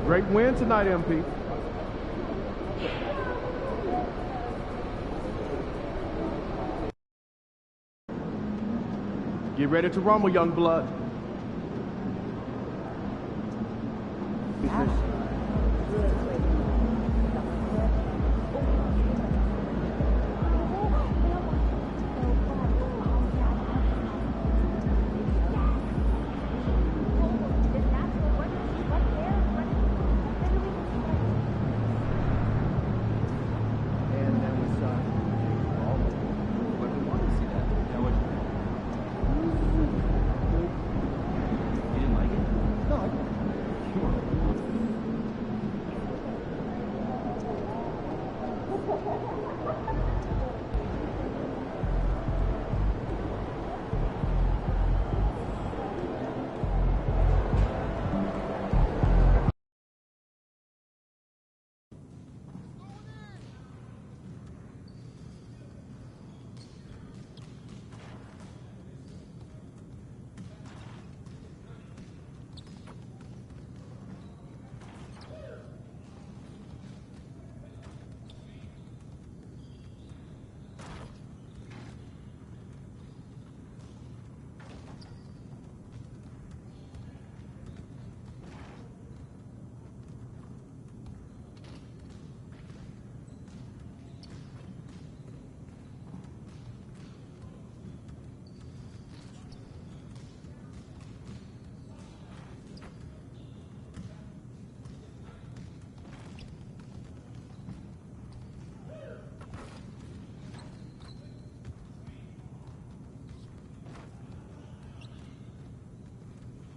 Great win tonight, MP. Get ready to rumble, young blood.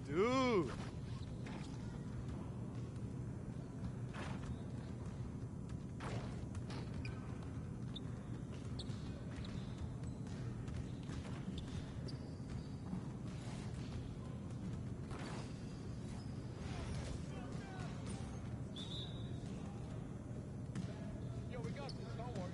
Dude. Yo, we got this, don't worry.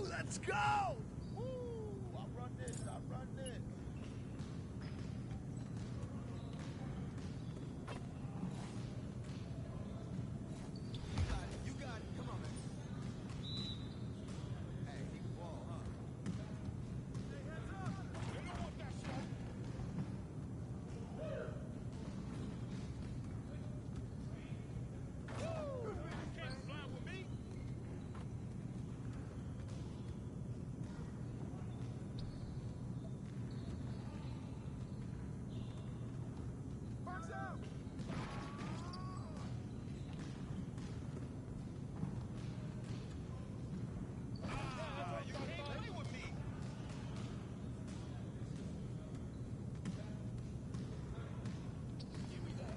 Let's go! Woo! I run this, I run this. You got it. Come on, man. Hey, keep the ball, huh? Hey, heads up! You don't want that smoke. Woo! You can't fly with me. Box out! You can't play with me.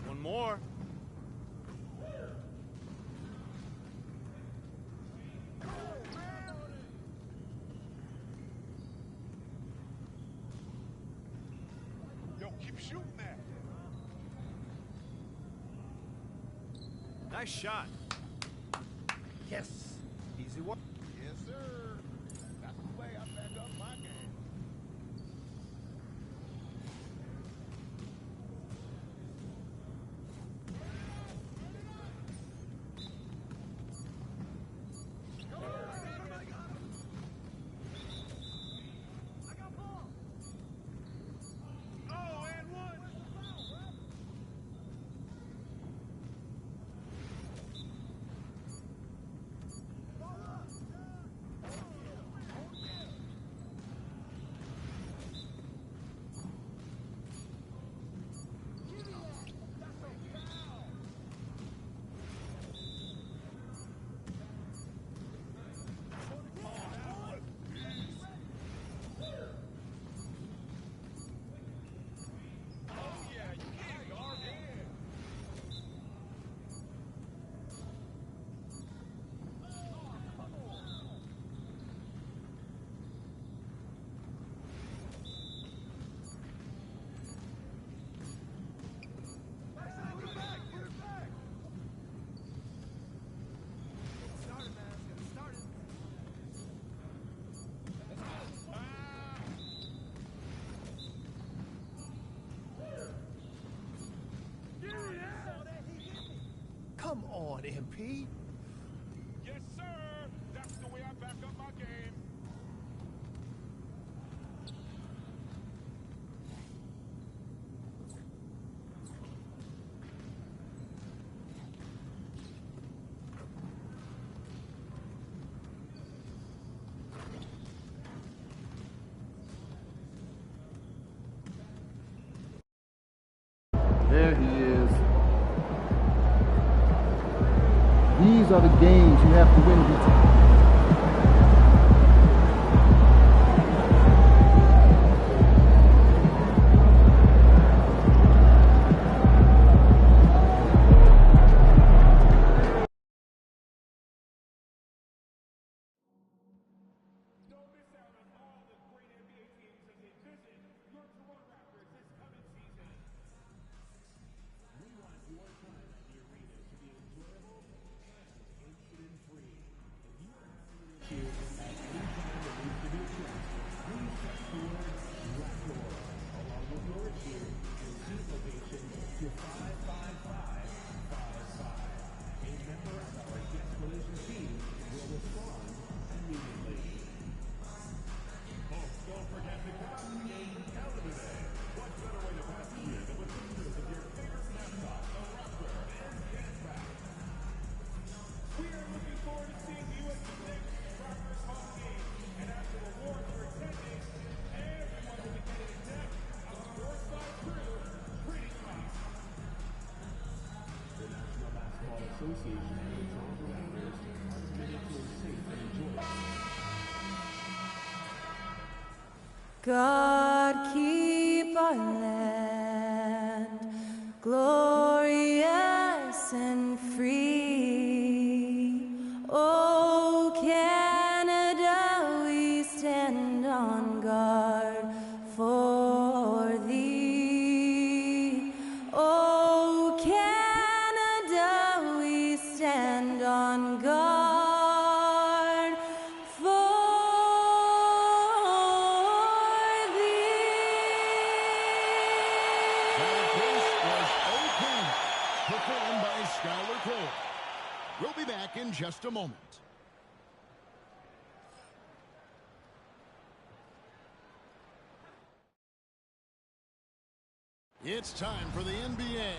One more. Yo, keep shooting that. Nice shot. Yes. Easy work. Yes, sir. That's the way I back up my game. Oh, and one. what, MP? Yes, sir. That's the way I back up my game. There he is. These are the games you have to win. Don't miss out on all the great NBA teams as they visit your Toronto Raptors this coming season. We want your time at the arena to be enjoyable and incident-free. If you are here at any time that needs to be addressed, please text the word Raptor along with your issue and seat location to 55555. A member of our guest relations team will respond immediately. Don't forget to catch the game calendar day. What better way to pass the year than with pictures of your favorite mascot, the Raptor, and get back. We are looking forward to seeing you at the next Raptors home game. And after awards for attending, everyone will be getting a deck of a Northside crew greeting us. The National Basketball Association and the Toronto Raptors are committed to a safe and enjoyable. God keep our land glorious and free. Oh, Canada, we stand on guard for thee. Oh, Canada, we stand on guard for That, of course, was "O Canada," performed by Skylar Cole. We'll be back in just a moment. It's time for the NBA,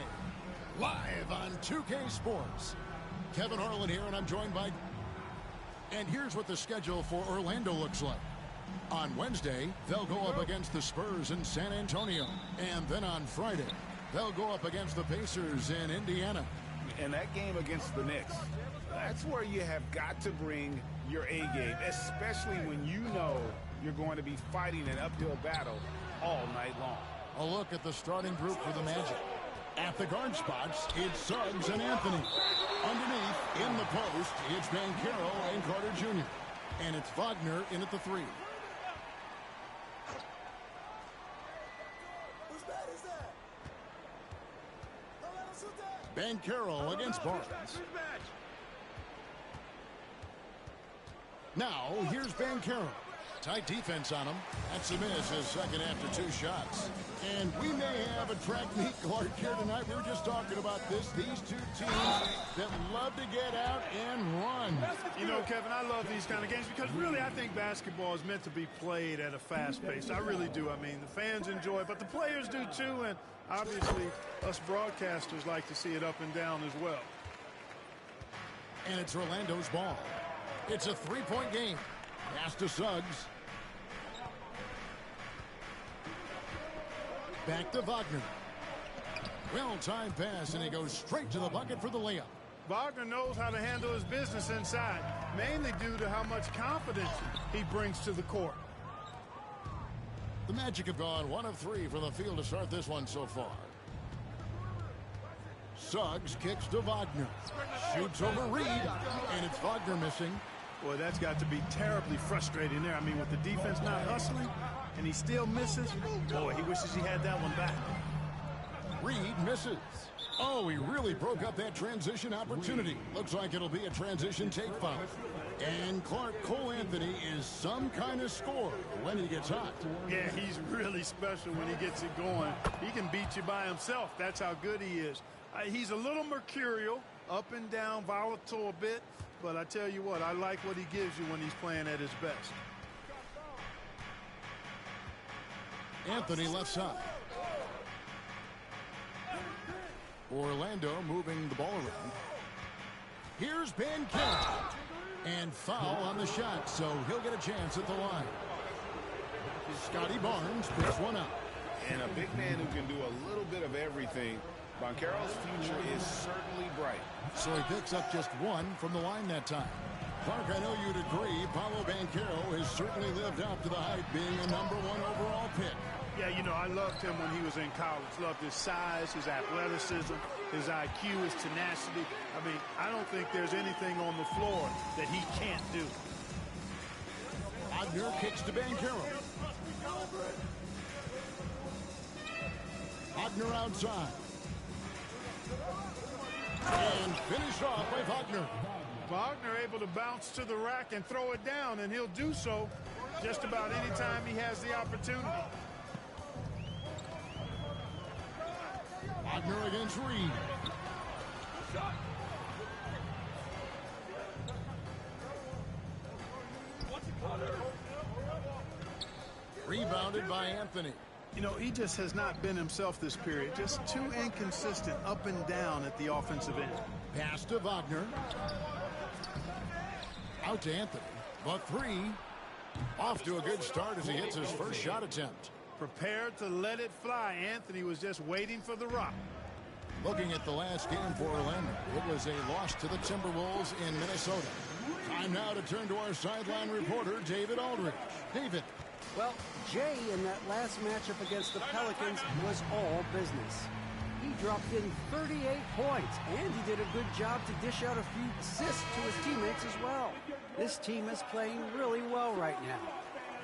live on 2K Sports. Kevin Harlan here, and I'm joined by... And here's what the schedule for Orlando looks like. On Wednesday, they'll go up against the Spurs in San Antonio. And then on Friday, they'll go up against the Pacers in Indiana. And that game against the Knicks, that's where you have got to bring your A game, especially when you know you're going to be fighting an uphill battle all night long. A look at the starting group for the Magic. At the guard spots, it's Suggs and Anthony. Underneath, in the post, it's Banchero and Carter Jr. And it's Wagner in at the 3. Whose bat is that? Don't let him shoot that. Banchero against Barnes. Now, here's Banchero. Tight defense on him. That's a miss, his second after 2 shots. And we may have a track meet, Clark, here tonight. We were just talking about this. These two teams that love to get out and run. You know, Kevin, I love these kind of games because really I think basketball is meant to be played at a fast pace. I really do. I mean, the fans enjoy it, but the players do too, and obviously us broadcasters like to see it up and down as well. And it's Orlando's ball. It's a 3-point game. Pass to Suggs. Back to Wagner. Well-timed pass, and he goes straight to the bucket for the layup. Wagner knows how to handle his business inside, mainly due to how much confidence he brings to the court. The Magic have gone 1 of 3 from the field to start this one so far. Suggs kicks to Wagner. Shoots over Reed, and it's Wagner missing. Boy, that's got to be terribly frustrating there. I mean, with the defense not hustling, and he still misses, boy, he wishes he had that one back. Reed misses. Oh, he really broke up that transition opportunity. Looks like it'll be a transition take foul. And Clark, Cole Anthony is some kind of scorer when he gets hot. Yeah, he's really special when he gets it going. He can beat you by himself. That's how good he is. He's a little mercurial, Up and down, volatile a bit, but I tell you what, I like what he gives you when he's playing at his best. Anthony left side. Orlando moving the ball around. Here's Banchero. And foul on the shot, so he'll get a chance at the line. Scotty Barnes picks one up. And a big man who can do a little bit of everything. Banchero's future is certainly bright. So he picks up just one from the line that time. Clark, I know you'd agree, Paolo Banchero has certainly lived up to the hype, being a #1 overall pick. Yeah, you know, I loved him when he was in college. Loved his size, his athleticism, his IQ, his tenacity. I mean, I don't think there's anything on the floor that he can't do. Wagner kicks to Banchero. Wagner outside. And finished off by Wagner. Wagner able to bounce to the rack and throw it down, and he'll do so just about any time he has the opportunity. Wagner against Reed. Rebounded by Anthony. You know, he just has not been himself this period. Just too inconsistent up and down at the offensive end. Pass to Wagner. Out to Anthony. But three. Off to a good start as he hits his first shot attempt. Prepared to let it fly. Anthony was just waiting for the rock. Looking at the last game for Orlando, it was a loss to the Timberwolves in Minnesota. Time now to turn to our sideline reporter, David Aldridge. David. Well, Jay in that last matchup against the Pelicans was all business. He dropped in 38 points, and he did a good job to dish out a few assists to his teammates as well. This team is playing really well right now.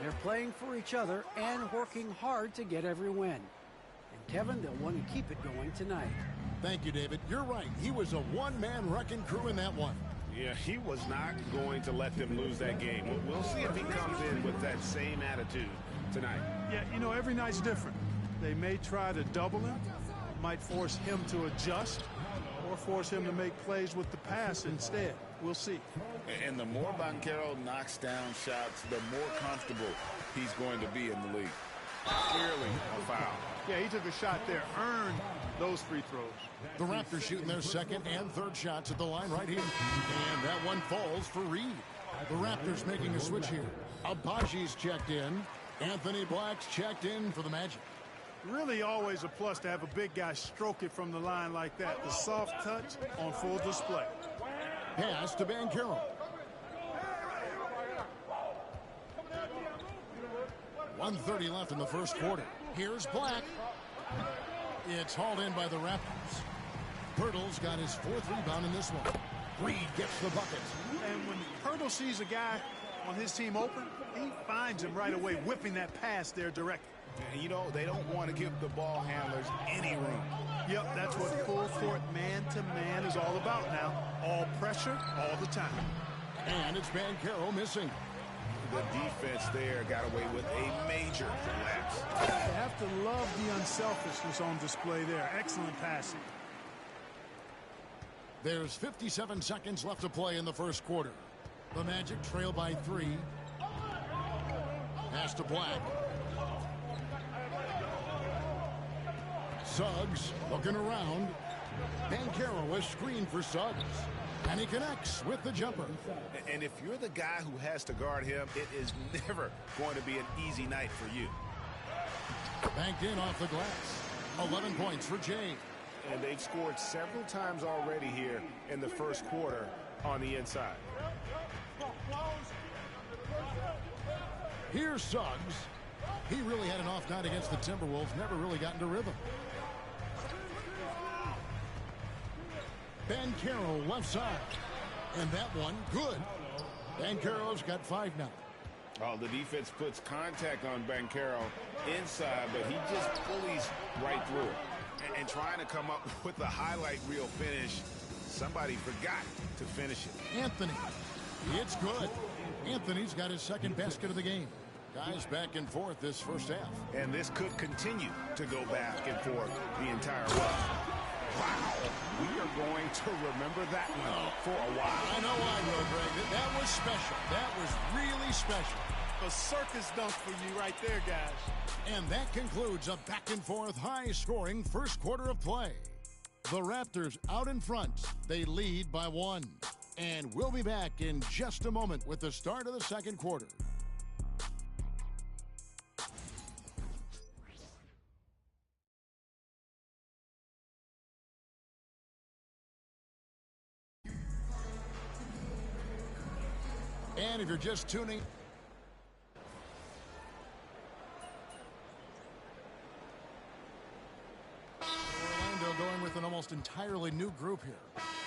They're playing for each other and working hard to get every win. And Kevin, they'll want to keep it going tonight. Thank you, David. You're right. He was a one-man wrecking crew in that one. Yeah, he was not going to let them lose that game. We'll see if he comes in with that same attitude tonight. Yeah, you know, every night's different. They may try to double him, might force him to adjust, or force him to make plays with the pass instead. We'll see. And the more Banchero knocks down shots, the more comfortable he's going to be in the league. Clearly a foul. Yeah, he took a shot there, earned those free throws. The Raptors shooting their second and third shots at the line right here. And that one falls for Reed. The Raptors making a switch here. Abaji's checked in. Anthony Black's checked in for the Magic. Really always a plus to have a big guy stroke it from the line like that. The soft touch on full display. Pass to Banchero. .130 left in the first quarter. Here's Black. It's hauled in by the Raptors. Pirtle's got his fourth rebound in this one. Reed gets the bucket. And when Pirtle sees a guy on his team open, he finds him right away, whipping that pass there directly. And you know, they don't want to give the ball handlers any room. Yep, that's what full court man-to-man is all about now. All pressure, all the time. And it's Banchero missing. The defense there got away with a major collapse. You have to love the unselfishness on display there. Excellent passing. There's 57 seconds left to play in the first quarter. The Magic trail by 3. Pass to Black. Suggs looking around. Banchero a screen for Suggs. And he connects with the jumper. And if you're the guy who has to guard him, it is never going to be an easy night for you. Banked in off the glass. 11 points for Jay. And they've scored several times already here in the first quarter on the inside. Here's Suggs. He really had an off night against the Timberwolves. Never really got into rhythm. Banchero left side. And that one, good. Banchero's got 5 now. Oh, the defense puts contact on Banchero inside, but he just pulleys right through it. And trying to come up with the highlight reel finish, somebody forgot to finish it. Anthony. It's good. Anthony's got his second basket of the game. Guys back and forth this first half. And this could continue to go back and forth the entire way. Wow. We are going to remember that one for a while. I know I will, Greg. That was special. That was really special. A circus dunk for you right there, guys. And that concludes a back-and-forth, high-scoring first quarter of play. The Raptors out in front. They lead by 1. And we'll be back in just a moment with the start of the second quarter. And if you're just tuning... Orlando going with an almost entirely new group here.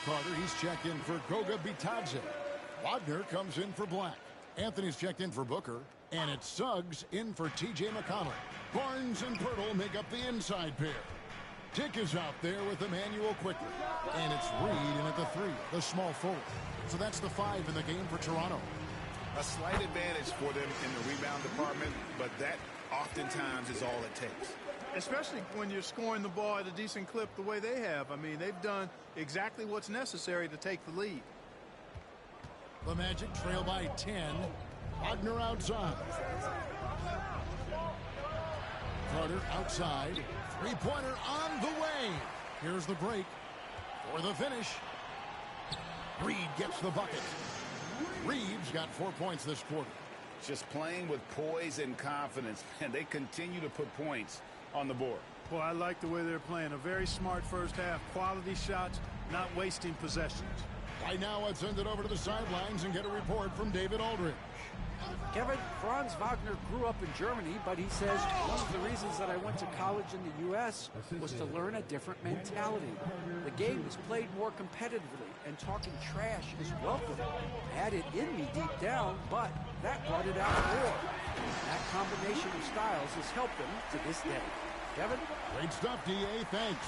Carter, he's checked in for Goga Bitadze. Wagner comes in for Black. Anthony's checked in for Booker. And it's Suggs in for T.J. McConnell. Barnes and Pirtle make up the inside pair. Dick is out there with Emmanuel Quickly. And it's Reed in at the 3, the small forward. So that's the 5 in the game for Toronto. A slight advantage for them in the rebound department, but that oftentimes is all it takes. Especially when you're scoring the ball at a decent clip the way they have. I mean, they've done exactly what's necessary to take the lead. The Magic trail by 10. Wagner outside. Carter outside. Three-pointer on the way. Here's the break for the finish. Reed gets the bucket. Reeves got 4 points this quarter. Just playing with poise and confidence, and they continue to put points on the board. Well, I like the way they're playing. A very smart first half. Quality shots, not wasting possessions. Right now, let's send it over to the sidelines and get a report from David Aldridge. Kevin, Franz Wagner grew up in Germany, but he says one of the reasons that I went to college in the U.S. was to learn a different mentality. The game is played more competitively, and talking trash is welcome. I had it in me deep down, but that brought it out more. That combination of styles has helped him to this day. Kevin? Great stuff, D.A. Thanks.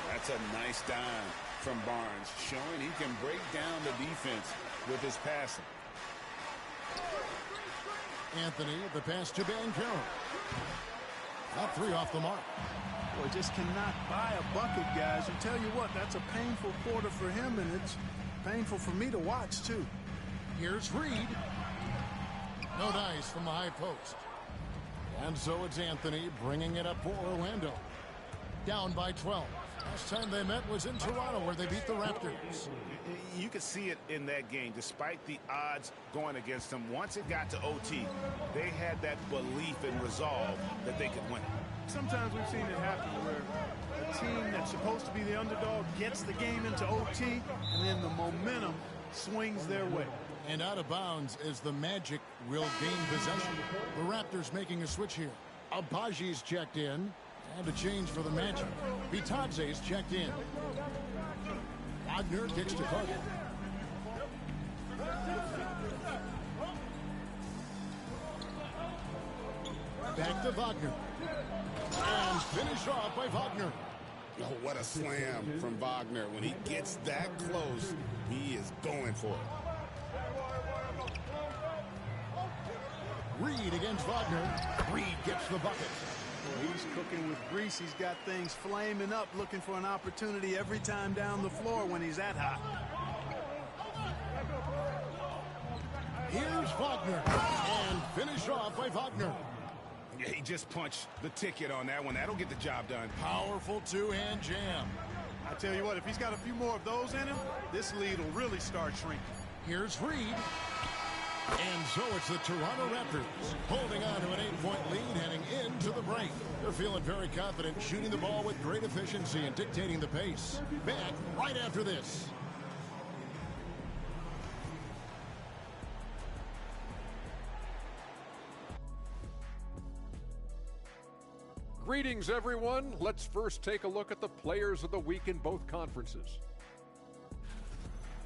That's a nice dime from Barnes, showing he can break down the defense with his passing. Anthony, the pass to Banchero. That 3 off the mark. Boy, just cannot buy a bucket, guys. And tell you what, that's a painful quarter for him, and it's painful for me to watch, too. Here's Reed. No dice from the high post. And so it's Anthony bringing it up for Orlando. Down by 12. Last time they met was in Toronto, where they beat the Raptors. You could see it in that game. Despite the odds going against them, once it got to OT, they had that belief and resolve that they could win. Sometimes we've seen it happen where a team that's supposed to be the underdog gets the game into OT, and then the momentum swings their way. And out of bounds as the Magic will gain possession. The Raptors making a switch here. Abaji's checked in. And a change for the Magic. Bitadze's checked in. Wagner kicks to Carter. Back to Wagner. And finish off by Wagner. Oh, what a slam from Wagner. When he gets that close, he is going for it. Reed against Wagner. Reed gets the bucket. Well, he's cooking with grease. He's got things flaming up, looking for an opportunity every time down the floor when he's that hot. Here's Wagner. And finish off by Wagner. Yeah, he just punched the ticket on that one. That'll get the job done. Powerful two-hand jam. I tell you what, if he's got a few more of those in him, this lead will really start shrinking. Here's Reed. And so it's the Toronto Raptors holding on to an 8-point lead heading into the break. They're feeling very confident, shooting the ball with great efficiency and dictating the pace. Back right after this. Greetings, everyone. Let's first take a look at the players of the week in both conferences.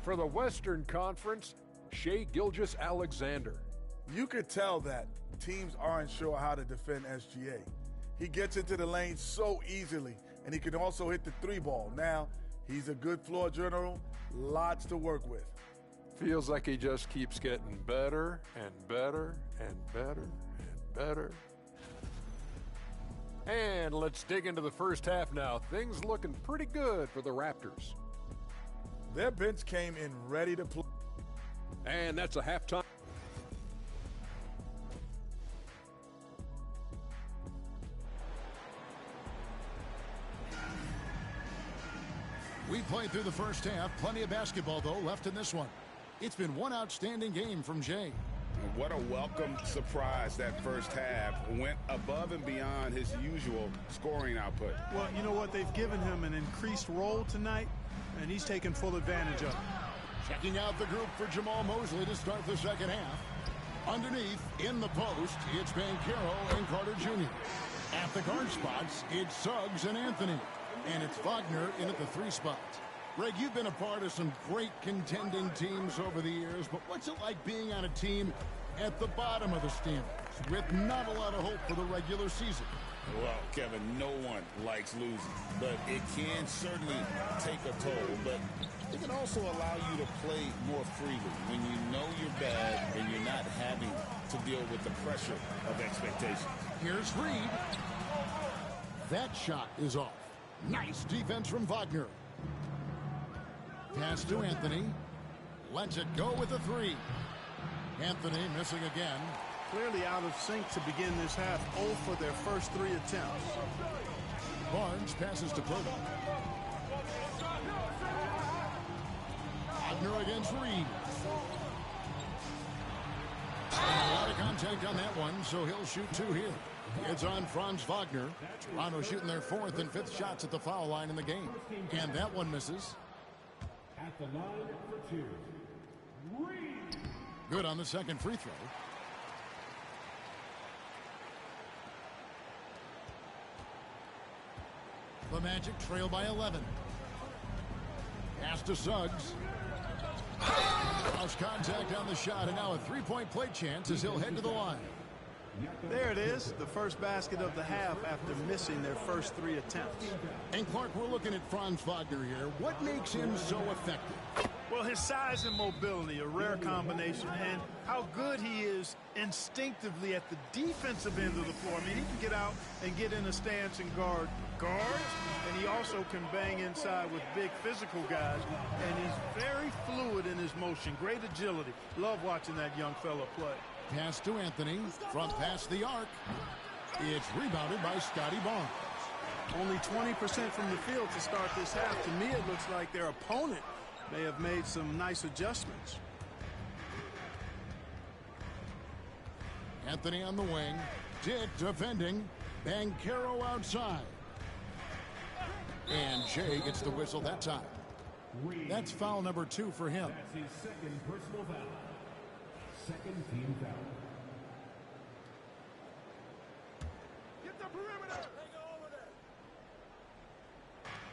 For the Western Conference, Shai Gilgeous-Alexander. You could tell that teams aren't sure how to defend SGA. He gets into the lane so easily, and he can also hit the 3-ball. Now, he's a good floor general, lots to work with. Feels like he just keeps getting better and better and better and better. And let's dig into the first half now. Things looking pretty good for the Raptors. Their bench came in ready to play. And that's a halftime. We played through the first half. Plenty of basketball, though, left in this one. It's been one outstanding game from Jay. What a welcome surprise that first half. Went above and beyond his usual scoring output. Well, you know what? They've given him an increased role tonight, and he's taken full advantage of it. Checking out the group for Jamal Mosley to start the second half. Underneath, in the post, it's Banchero and Carter Jr. At the guard spots, it's Suggs and Anthony. And it's Wagner in at the 3 spots. Greg, you've been a part of some great contending teams over the years, but what's it like being on a team at the bottom of the standings with not a lot of hope for the regular season? Well, Kevin, no one likes losing, but it can certainly take a toll. But it can also allow you to play more freely when you know you're bad and you're not having to deal with the pressure of expectations. Here's Reed. That shot is off. Nice defense from Wagner. Pass to Anthony. Lets it go with a 3. Anthony missing again. Clearly out of sync to begin this half. 0 for their first 3 attempts. Barnes passes to Purdy. Wagner against Reed. A lot of contact on that one, so he'll shoot 2 here. It's on Franz Wagner. Toronto shooting their 4th and 5th shots at the foul line in the game. And that one misses. At the line for 2. Reed. Good on the second free throw. The Magic trail by 11. Pass to Suggs. Lost contact on the shot, and now a 3-point play chance as he'll head to the line. There it is, the first basket of the half after missing their first 3 attempts. And Clark, we're looking at Franz Wagner here. What makes him so effective? Well, his size and mobility, a rare combination, and how good he is instinctively at the defensive end of the floor. I mean, he can get out and get in a stance and guard guards, and he also can bang inside with big physical guys, and he's very fluid in his motion, great agility. Love watching that young fella play. Pass to Anthony, front past the arc. It's rebounded by Scotty Barnes. Only 20% from the field to start this half. To me, it looks like their opponent may have made some nice adjustments. Anthony on the wing. Dick defending. Banchero outside. And Jay gets the whistle that time. That's foul number 2 for him. That's his second personal foul. Second team foul. Get the perimeter. They go over there.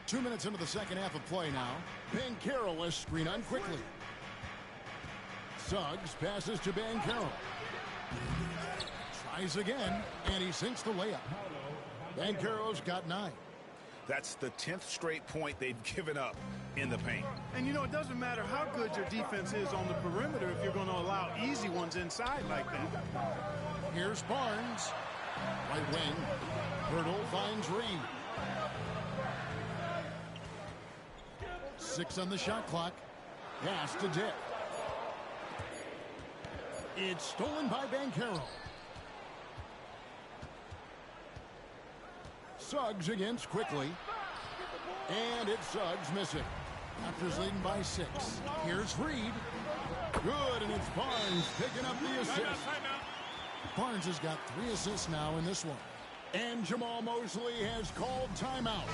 2 minutes into the second half of play now. Banchero is screen on quickly. Suggs passes to Banchero. Tries again, and he sinks the layup. Banchero's got 9. That's the 10th straight point they've given up in the paint. And, you know, it doesn't matter how good your defense is on the perimeter if you're going to allow easy ones inside like that. Here's Barnes. Right wing. Hurdle finds Reed. 6 on the shot clock. Pass to Dick. It's stolen by Banchero. Suggs against quickly. And it's Suggs missing. Raptors leading by 6. Here's Reed. Good, and it's Barnes picking up the assist. Barnes has got 3 assists now in this one. And Jamal Mosley has called timeout.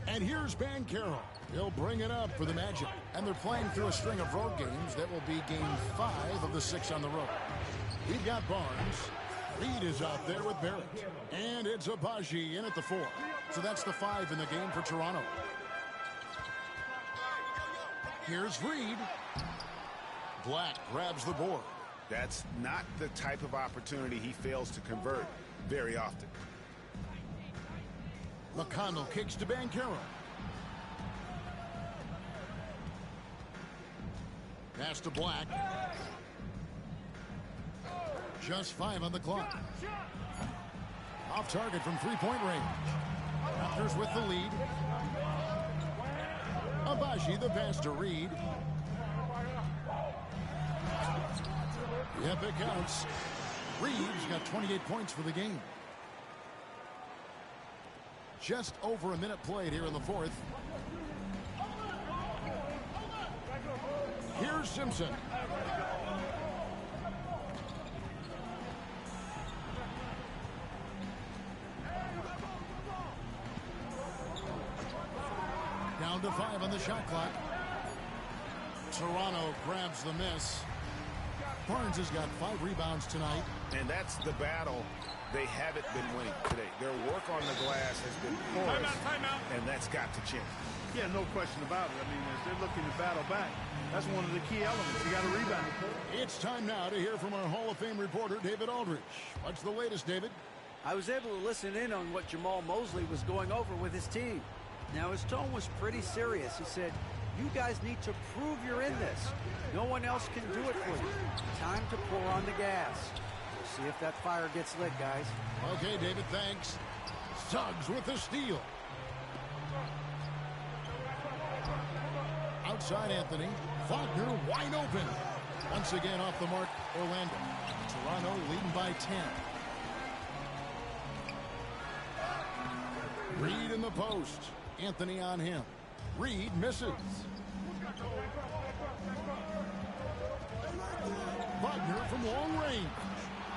And here's Banchero. He'll bring it up for the Magic. And they're playing through a string of road games. That will be game 5 of the 6 on the road. We've got Barnes. Reed is out there with Barrett. And it's Abaji in at the 4. So that's the 5 in the game for Toronto. Here's Reed. Black grabs the board. That's not the type of opportunity he fails to convert very often. McConnell kicks to Banchero. Pass to Black. Just 5 on the clock. Off target from three-point range. Raptors with the lead. Abaji the pass to Reed. Yep, it counts. Reed's got 28 points for the game. Just over a minute played here in the fourth. Here's Simpson. Down to 5 on the shot clock. Toronto grabs the miss. Barnes has got 5 rebounds tonight. And that's the battle they haven't been winning today. Their work on the glass has been porous, and that's got to change. Yeah, no question about it. I mean, as they're looking to battle back, that's one of the key elements. You got to rebound. It's time now to hear from our Hall of Fame reporter, David Aldridge. What's the latest, David? I was able to listen in on what Jamal Mosley was going over with his team. Now, his tone was pretty serious. He said, you guys need to prove you're in this. No one else can do it for you. Time to pour on the gas. We'll see if that fire gets lit, guys. Okay, David, thanks. Suggs with the steal. Outside Anthony. Wagner wide open. Once again off the mark, Orlando. Toronto leading by 10. Reed in the post. Anthony on him. Reed misses. Wagner from long range.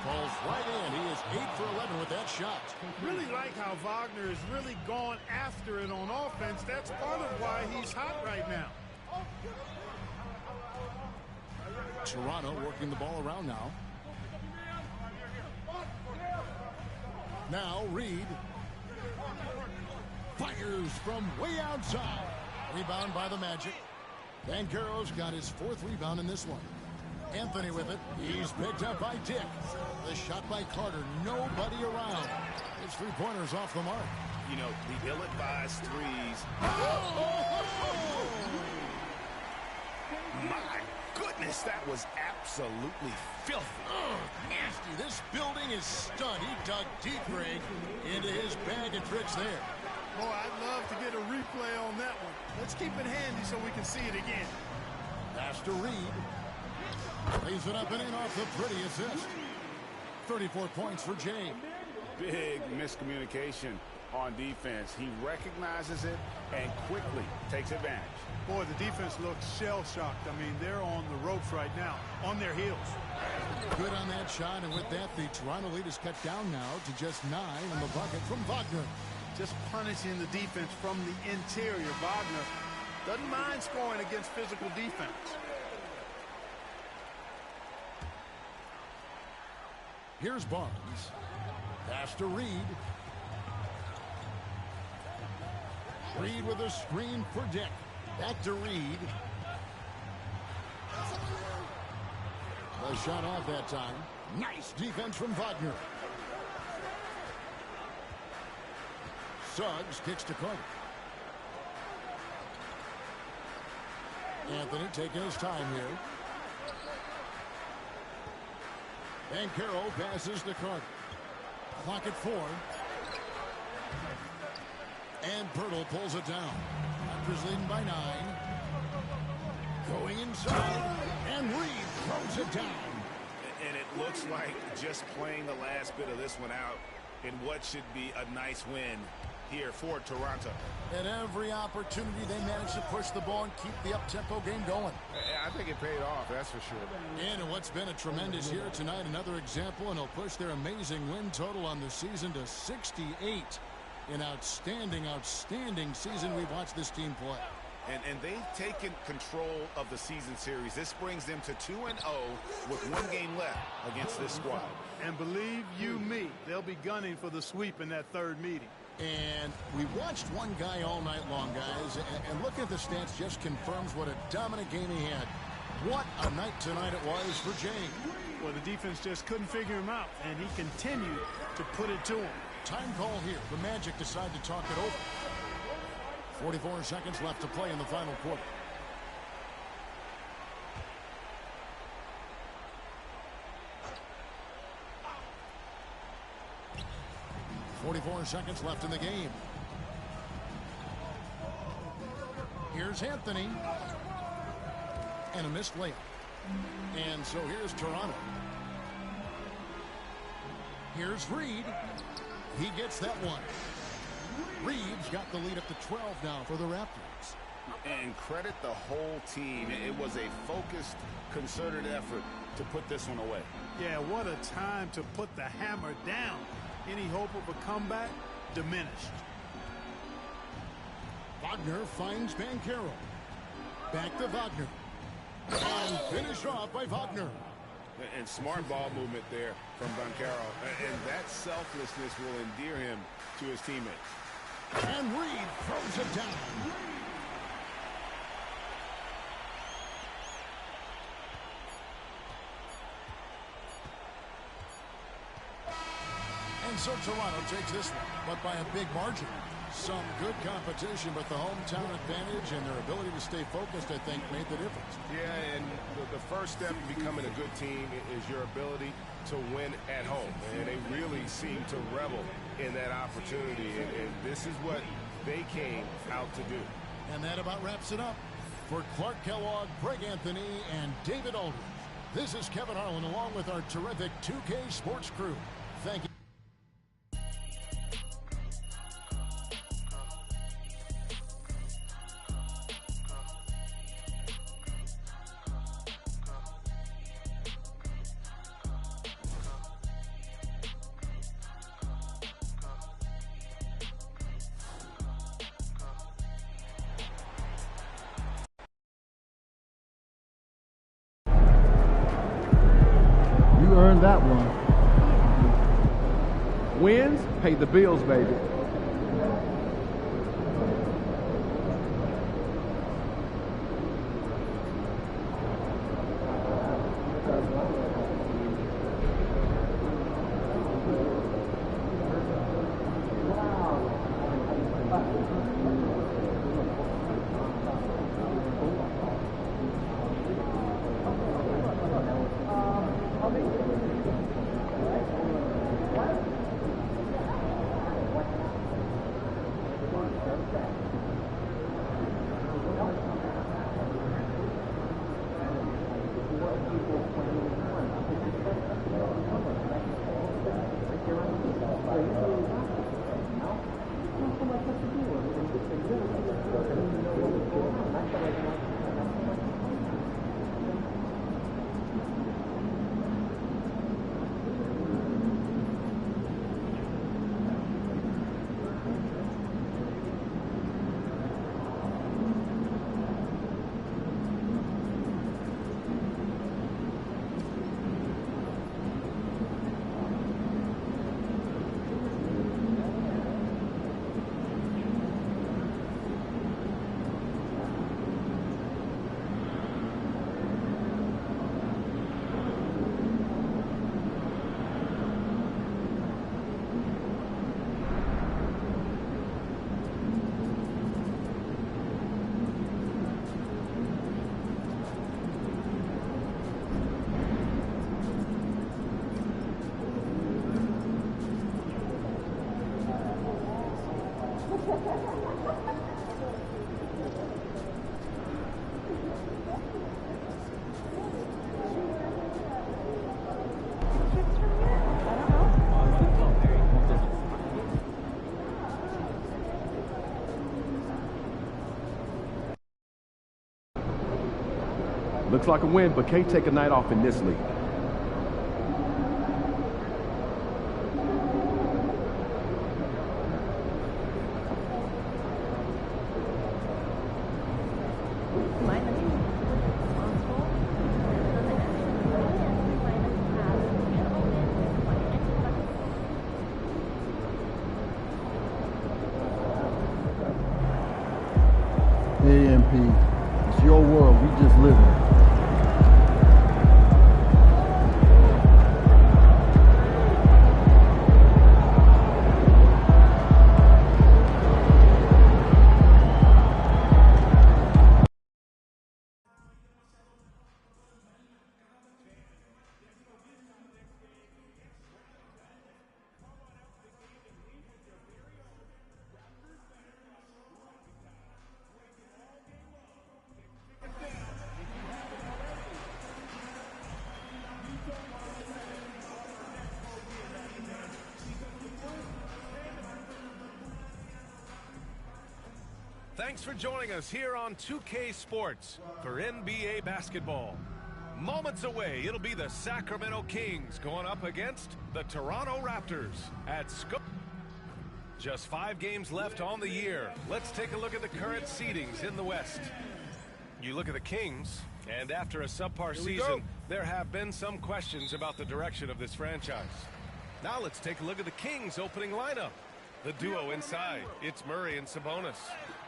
Falls right in. He is 8 for 11 with that shot. Really like how Wagner has really gone after it on offense. That's part of why he's hot right now. Toronto working the ball around now. Now Reed fires from way outside. Rebound by the Magic. Banchero's got his 4th rebound in this one. Anthony with it. He's picked up by Dick. The shot by Carter. Nobody around. His 3-pointers off the mark. You know, the ill-advised threes. My goodness, that was absolutely filthy. Nasty. This building is stunned. He dug deep, Greg, into his bag of tricks there. Boy, I'd love to get a replay on that one. Let's keep it handy so we can see it again. Pass to Reed. Lays it up and in off the pretty assist. 34 points for Jay. Big miscommunication on defense. He recognizes it and quickly takes advantage. Boy, the defense looks shell-shocked. I mean, they're on the ropes right now, on their heels. Good on that shot, and with that, the Toronto lead is cut down now to just 9 in the bucket from Wagner. Just punishing the defense from the interior. Wagner doesn't mind scoring against physical defense. Here's Barnes. Pass to Reed. Reed with a screen for Dick. Back to Reed. A shot off that time. Nice defense from Wagner. Suggs kicks to Carter. Anthony taking his time here. Banchero passes to Carter. Clock at 4. And Pirtle pulls it down. Raptors leading by 9. Going inside. And Reed throws it down. And it looks like just playing the last bit of this one out in what should be a nice win here for Toronto. At every opportunity, they managed to push the ball and keep the up-tempo game going. I think it paid off, that's for sure. And what's been a tremendous year tonight, another example, and they'll push their amazing win total on the season to 68. An outstanding, outstanding season we've watched this team play. And they've taken control of the season series. This brings them to 2-0 with 1 game left against this squad. And believe you me, they'll be gunning for the sweep in that 3rd meeting. And we watched one guy all night long, guys, and looking at the stats just confirms what a dominant game he had. What a night tonight it was for Jay. Well, the defense just couldn't figure him out, and he continued to put it to him. Time call here. The Magic decide to talk it over. 44 seconds left to play in the final quarter. .44 seconds left in the game. Here's Anthony. And a missed layup. And so here's Toronto. Here's Reed. He gets that one. Reed's got the lead up to 12 now for the Raptors. And credit the whole team. It was a focused, concerted effort to put this one away. Yeah, what a time to put the hammer down. Any hope of a comeback diminished. Wagner finds Banchero. Back to Wagner. And finished off by Wagner. And smart ball movement there from Banchero. And that selflessness will endear him to his teammates. And Reed throws it down. And so Toronto takes this one, but by a big margin. Some good competition, but the hometown advantage and their ability to stay focused, I think, made the difference. Yeah, and the first step in becoming a good team is your ability to win at home. And they really seem to revel in that opportunity, and this is what they came out to do. And that about wraps it up. For Clark Kellogg, Greg Anthony, and David Aldridge, this is Kevin Harlan along with our terrific 2K Sports crew. Thank you. You earned that one. Wins pay the bills, baby. Looks like a win, but can't take a night off in this league. AMP, it's your world. We just live in it. Thanks for joining us here on 2K Sports for NBA basketball. Moments away, it'll be the Sacramento Kings going up against the Toronto Raptors at Just 5 games left on the year. Let's take a look at the current seedings in the West. You look at the Kings, and after a subpar season, there have been some questions about the direction of this franchise. Now let's take a look at the Kings' opening lineup. The duo inside, it's Murray and Sabonis.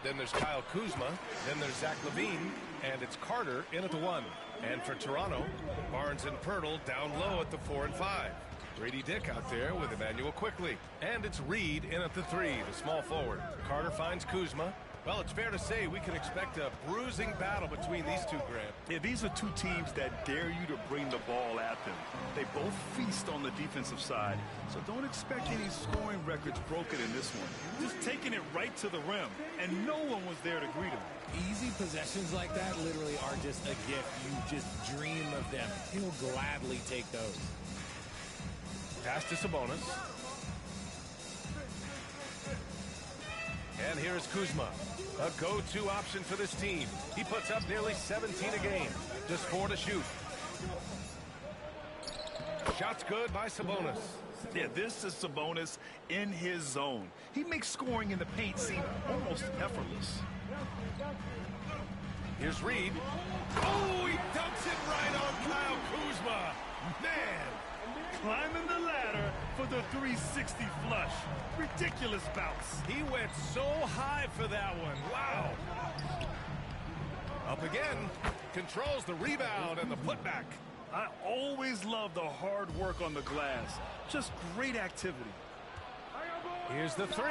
Then there's Kyle Kuzma. Then there's Zach LaVine. And it's Carter in at the 1. And for Toronto, Barnes and Pirtle down low at the 4 and 5. Grady Dick out there with Emmanuel Quickley. And it's Reed in at the 3, the small forward. Carter finds Kuzma. Well, it's fair to say we can expect a bruising battle between these two, Grant. Yeah, these are two teams that dare you to bring the ball at them. They both feast on the defensive side, so don't expect any scoring records broken in this one. Just taking it right to the rim, and no one was there to greet him. Easy possessions like that literally are just a gift. You just dream of them. He'll gladly take those. Pass to Sabonis. And here's Kuzma, a go-to option for this team. He puts up nearly 17 a game, just 4 to shoot. Shots good by Sabonis. Yeah, this is Sabonis in his zone. He makes scoring in the paint seem almost effortless. Here's Reed. Oh, he dunks it right on Kyle Kuzma. Man. Climbing the ladder for the 360 flush. Ridiculous bounce. He went so high for that one. Wow. Up again. Controls the rebound and the putback. I always love the hard work on the glass. Just great activity. Here's the 3.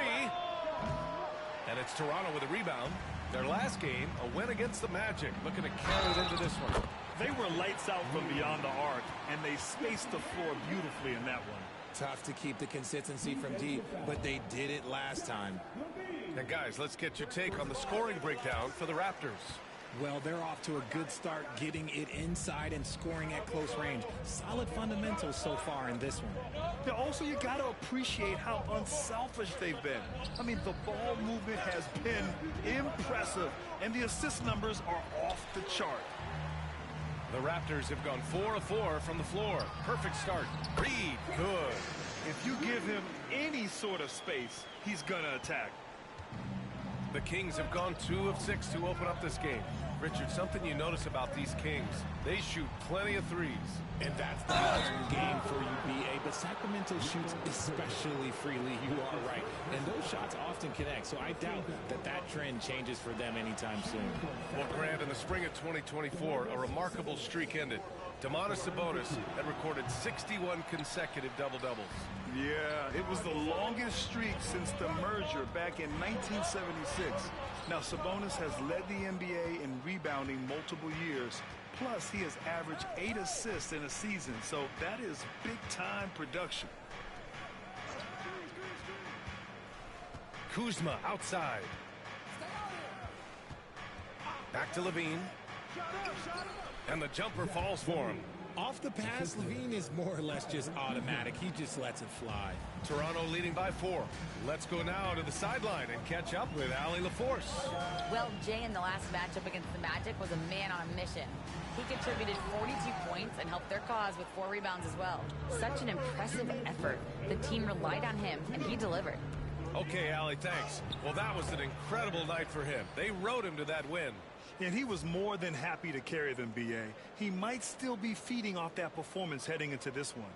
And it's Toronto with a rebound. Their last game, a win against the Magic. Looking to carry it into this one. They were lights out from beyond the arc, and they spaced the floor beautifully in that one. Tough to keep the consistency from deep, but they did it last time. And guys, let's get your take on the scoring breakdown for the Raptors. Well, they're off to a good start getting it inside and scoring at close range. Solid fundamentals so far in this one. Yeah, also, you got to appreciate how unselfish they've been. I mean, the ball movement has been impressive, and the assist numbers are off the chart. The Raptors have gone 4 of 4 from the floor. Perfect start. Reed, good. If you give him any sort of space, he's going to attack. The Kings have gone 2 of 6 to open up this game. Richard, something you notice about these Kings, they shoot plenty of threes. And that's the go-to game for you, B.A. But Sacramento shoots especially freely. You are right. And those shots often connect, so I doubt that trend changes for them anytime soon. Well, Grant, in the spring of 2024, a remarkable streak ended. Domantas Sabonis had recorded 61 consecutive double-doubles. Yeah, it was the longest streak since the merger back in 1976. Now, Sabonis has led the NBA in rebounding multiple years. Plus, he has averaged 8 assists in a season, so that is big-time production. Kuzma outside. Back to LaVine. And the jumper falls for him. Off the pass, LaVine is more or less just automatic. He just lets it fly. Toronto leading by 4. Let's go now to the sideline and catch up with Allie LaForce. Well, Jay in the last matchup against the Magic was a man on a mission. He contributed 42 points and helped their cause with 4 rebounds as well. Such an impressive effort. The team relied on him, and he delivered. Okay, Allie, thanks. Well, that was an incredible night for him. They rode him to that win. And he was more than happy to carry them, B.A. He might still be feeding off that performance heading into this one.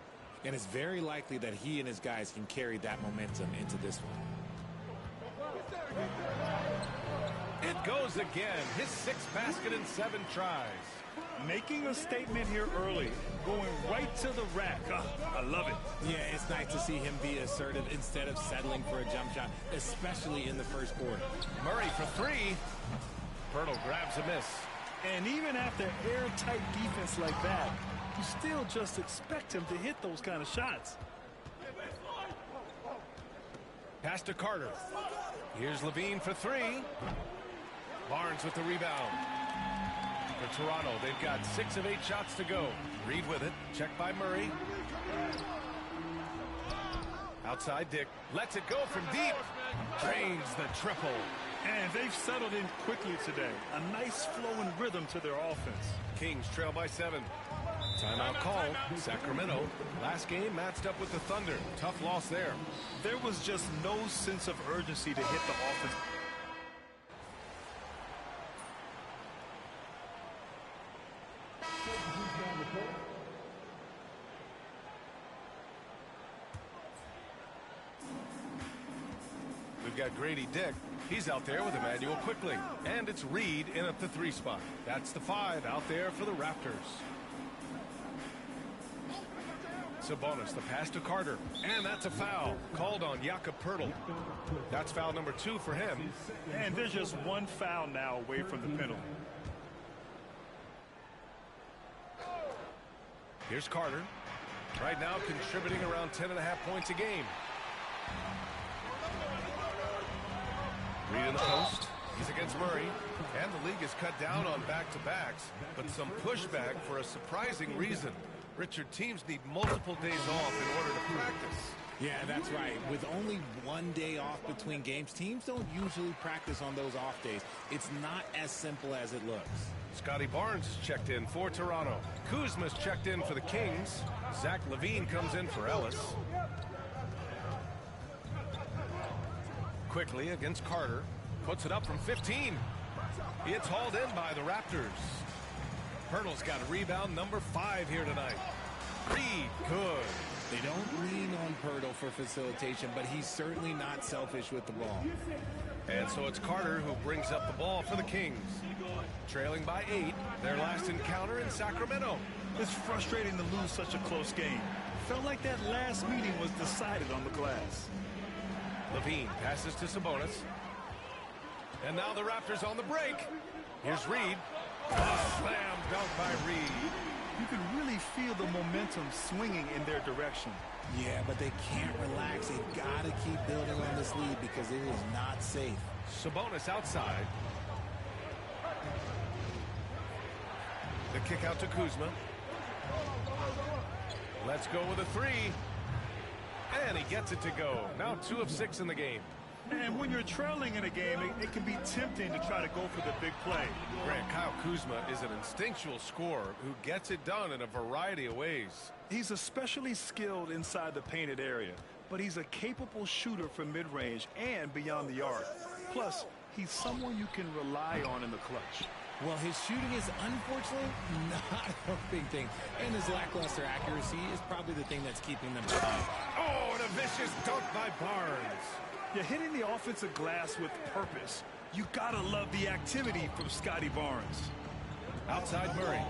And it's very likely that he and his guys can carry that momentum into this one. It goes again. His 6th basket in 7 tries. Making a statement here early. Going right to the rack. I love it. Yeah, it's nice to see him be assertive instead of settling for a jump shot, especially in the first quarter. Murray for 3. Pirtle grabs a miss. And even after airtight defense like that, you still just expect him to hit those kind of shots. Pass to Carter. Here's LaVine for 3. Barnes with the rebound. For Toronto, they've got 6 of 8 shots to go. Reed with it. Checked by Murray. Outside Dick. Lets it go from deep. Drains the triple. And they've settled in quickly today. A nice flow and rhythm to their offense. Kings trail by 7. Timeout call. Sacramento. Last game matched up with the Thunder. Tough loss there. There was just no sense of urgency to hit the offense. We've got Grady Dick. He's out there with Emmanuel Quickly. And it's Reed in at the 3 spot. That's the 5 out there for the Raptors. Sabonis, the pass to Carter. And that's a foul called on Jakob Poeltl. That's foul number 2 for him. And there's just one foul now away from the penalty. Here's Carter. Right now contributing around 10.5 points a game. Reed in the post. He's against Murray. And the league has cut down on back-to-backs, but some pushback for a surprising reason. Richard, teams need multiple days off in order to practice. Yeah, that's right. With only one day off between games, teams don't usually practice on those off days. It's not as simple as it looks. Scotty Barnes is checked in for Toronto. Kuzma's checked in for the Kings. Zach LaVine comes in for Ellis. Quickly against Carter. Puts it up from 15. It's hauled in by the Raptors. Poeltl's got a rebound number 5 here tonight. Reed, good. They don't lean on Poeltl for facilitation, but he's certainly not selfish with the ball. And so it's Carter who brings up the ball for the Kings. Trailing by 8, their last encounter in Sacramento. It's frustrating to lose such a close game. Felt like that last meeting was decided on the glass. LaVine passes to Sabonis. And now the Raptors on the break. Here's Reed. A slam dunk by Reed. You can really feel the momentum swinging in their direction. Yeah, but they can't relax. They've got to keep building on this lead because it is not safe. Sabonis outside. The kick out to Kuzma. Let's go with a 3. And he gets it to go. Now 2 of 6 in the game. And when you're trailing in a game, it can be tempting to try to go for the big play. Grant, Kyle Kuzma is an instinctual scorer who gets it done in a variety of ways. He's especially skilled inside the painted area, but he's a capable shooter from mid-range and beyond the arc. Plus, he's someone you can rely on in the clutch. Well, his shooting is unfortunately not a big thing, and his lackluster accuracy is probably the thing that's keeping them behind. Oh, and a vicious dunk by Barnes. You're hitting the offensive glass with purpose. You gotta love the activity from Scotty Barnes. Outside Murray.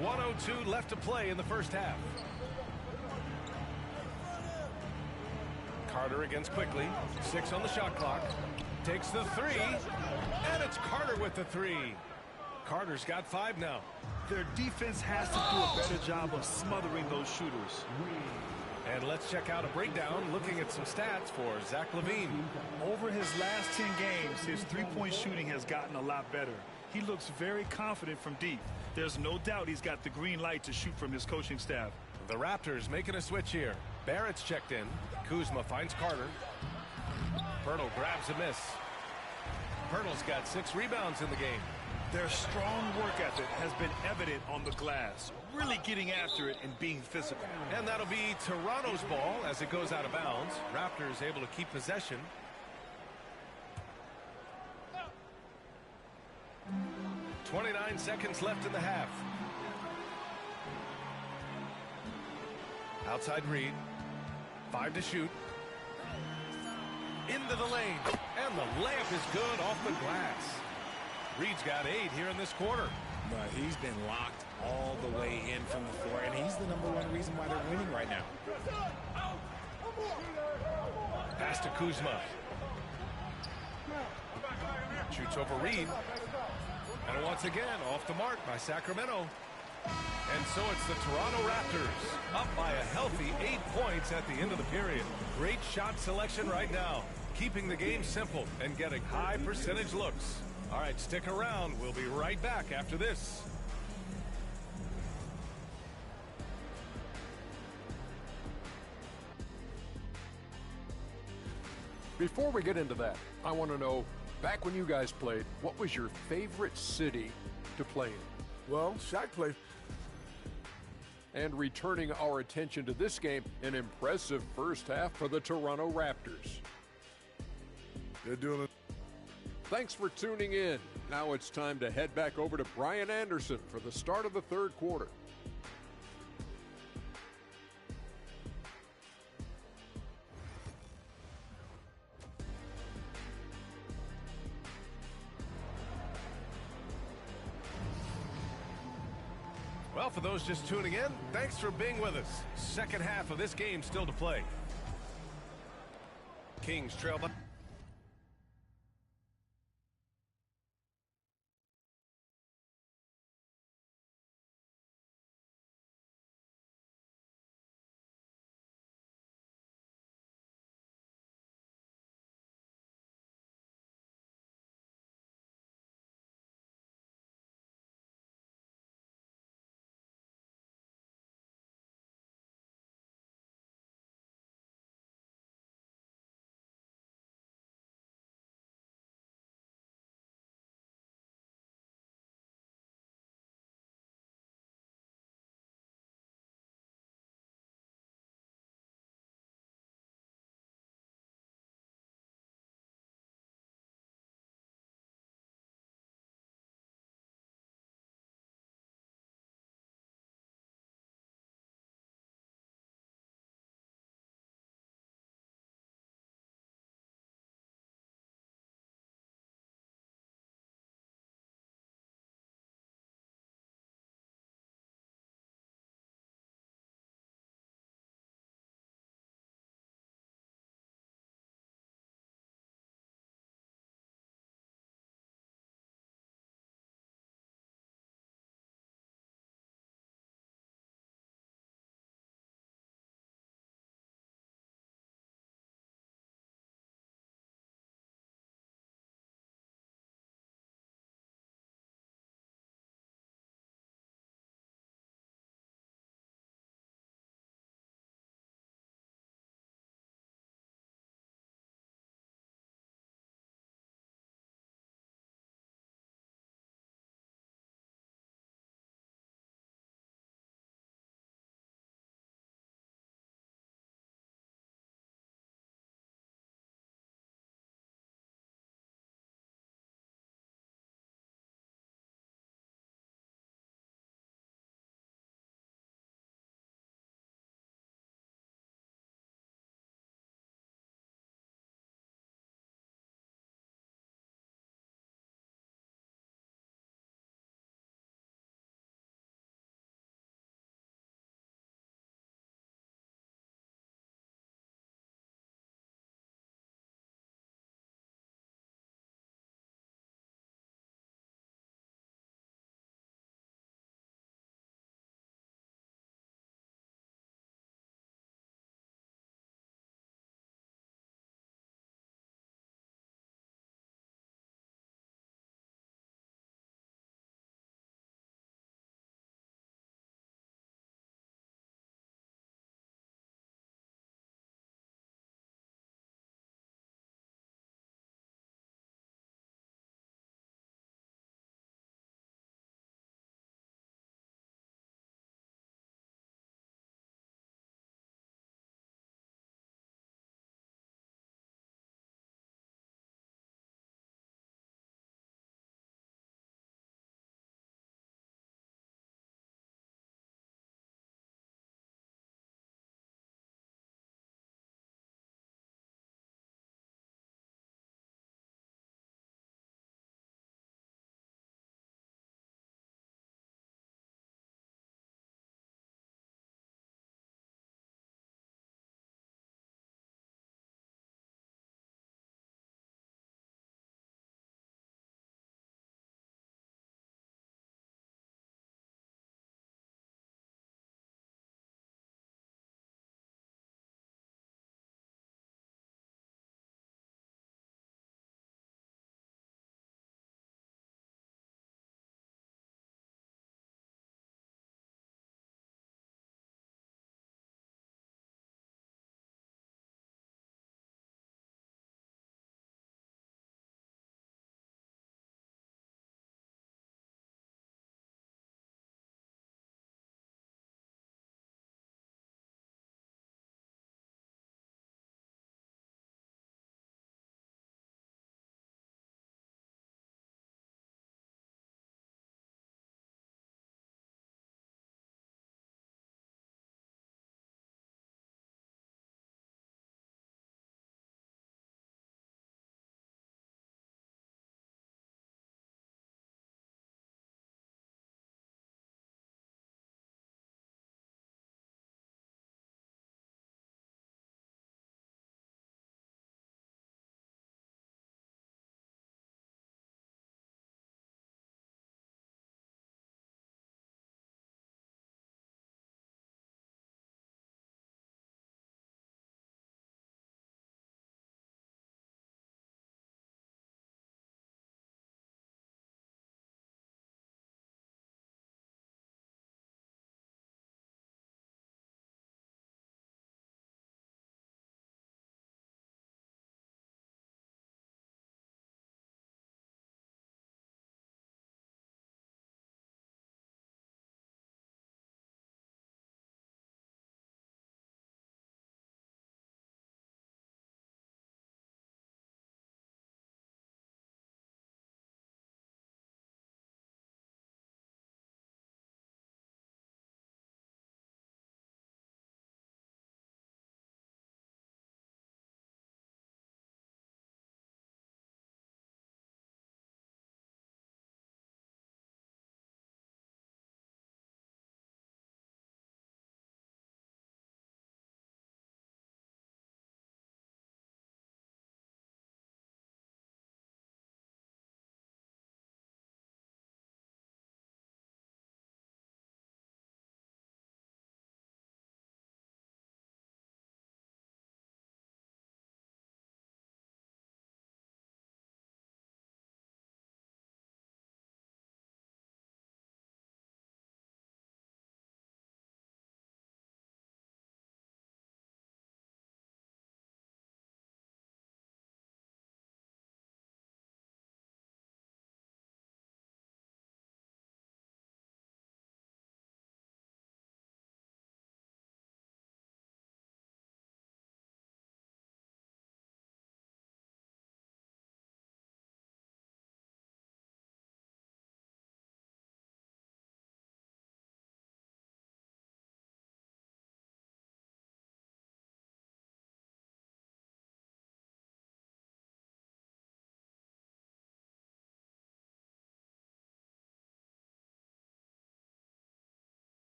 1:02 left to play in the first half. Carter against Quickly. 6 on the shot clock. Takes the 3. And it's Carter with the 3. Carter's got 5 now. Their defense has to do a better job of smothering those shooters. And let's check out a breakdown looking at some stats for Zach LaVine. Over his last 10 games, his three-point shooting has gotten a lot better. He looks very confident from deep. There's no doubt he's got the green light to shoot from his coaching staff. The Raptors making a switch here. Barrett's checked in. Kuzma finds Carter. Poeltl grabs a miss. Poeltl's got 6 rebounds in the game. Their strong work ethic has been evident on the glass, really getting after it and being physical. And that'll be Toronto's ball as it goes out of bounds. Raptors able to keep possession. .29 seconds left in the half. Outside Reed. 5 to shoot. Into the lane. And the layup is good off the glass. Reed's got 8 here in this quarter. But he's been locked all the way in from the floor, and he's the #1 reason why they're winning right now. Pass to Kuzma. Shoots over Reed. And once again, off the mark by Sacramento. And so it's the Toronto Raptors up by a healthy 8 points at the end of the period. Great shot selection right now, keeping the game simple and getting high percentage looks. All right, stick around. We'll be right back after this. Before we get into that, I want to know, back when you guys played, what was your favorite city to play in? Well, Shaq played. And returning our attention to this game, an impressive first half for the Toronto Raptors. They're doing it. Thanks for tuning in. Now it's time to head back over to Brian Anderson for the start of the third quarter. Well, for those just tuning in, thanks for being with us. Second half of this game still to play. Kings trail by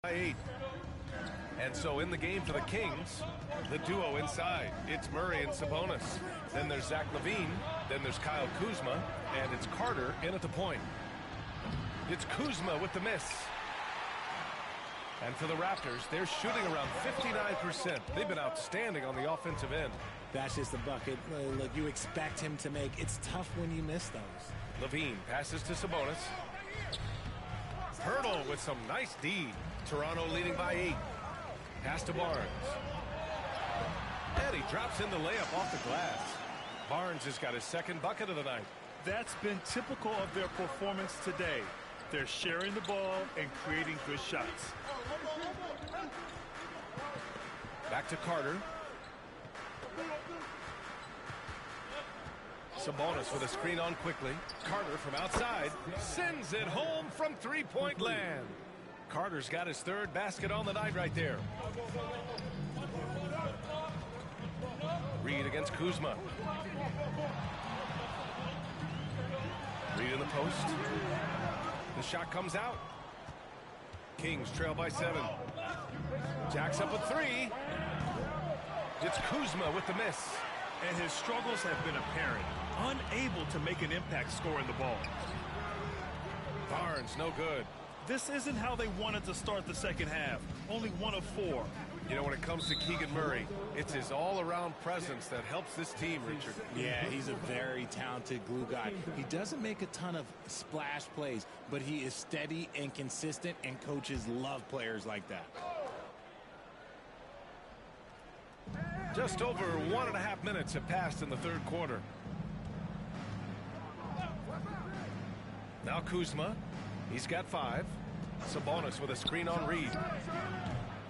8. And so in the game for the Kings, the duo inside. It's Murray and Sabonis. Then there's Zach LaVine. Then there's Kyle Kuzma. And it's Carter in at the point. It's Kuzma with the miss. And for the Raptors, they're shooting around 59%. They've been outstanding on the offensive end. That's just the bucket. Look, you expect him to make. It's tough when you miss those. LaVine passes to Sabonis. Hurdle with some nice D. Toronto leading by 8. Pass to Barnes. And he drops in the layup off the glass. Barnes has got his second bucket of the night. That's been typical of their performance today. They're sharing the ball and creating good shots. Back to Carter. Sabonis with a screen on quickly. Carter from outside sends it home from three-point land. Carter's got his third basket on the night right there. Reed against Kuzma. Reed in the post. The shot comes out. Kings trail by 7. Jacks up with 3. It's Kuzma with the miss. And his struggles have been apparent. Unable to make an impact scoring the ball. Barnes, no good. This isn't how they wanted to start the second half. Only 1 of 4. You know, when it comes to Keegan Murray, it's his all-around presence that helps this team, Richard. Yeah, he's a very talented glue guy. He doesn't make a ton of splash plays, but he is steady and consistent, and coaches love players like that. Just over 1.5 minutes have passed in the third quarter. Now Kuzma. He's got 5. Sabonis with a screen on Reed.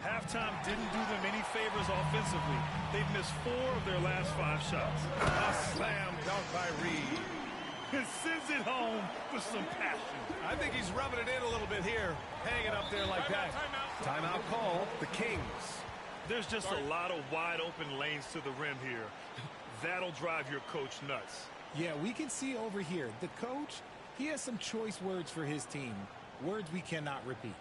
Halftime didn't do them any favors offensively. They've missed 4 of their last 5 shots. A slam dunk by Reed. It sends it home with some passion. I think he's rubbing it in a little bit here. Hanging up there like that. Timeout call. The Kings. There's just a lot of wide open lanes to the rim here. That'll drive your coach nuts. Yeah, we can see over here. The coach, he has some choice words for his team. Words we cannot repeat.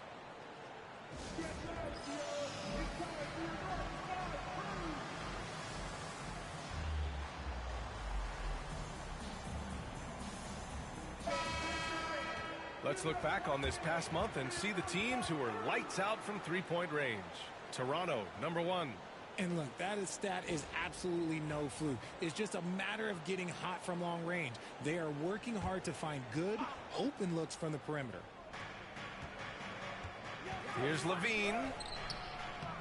Let's look back on this past month and see the teams who were lights out from three-point range. Toronto, number 1. And look, that stat is absolutely no fluke. It's just a matter of getting hot from long range. They are working hard to find good, open looks from the perimeter. Here's LaVine.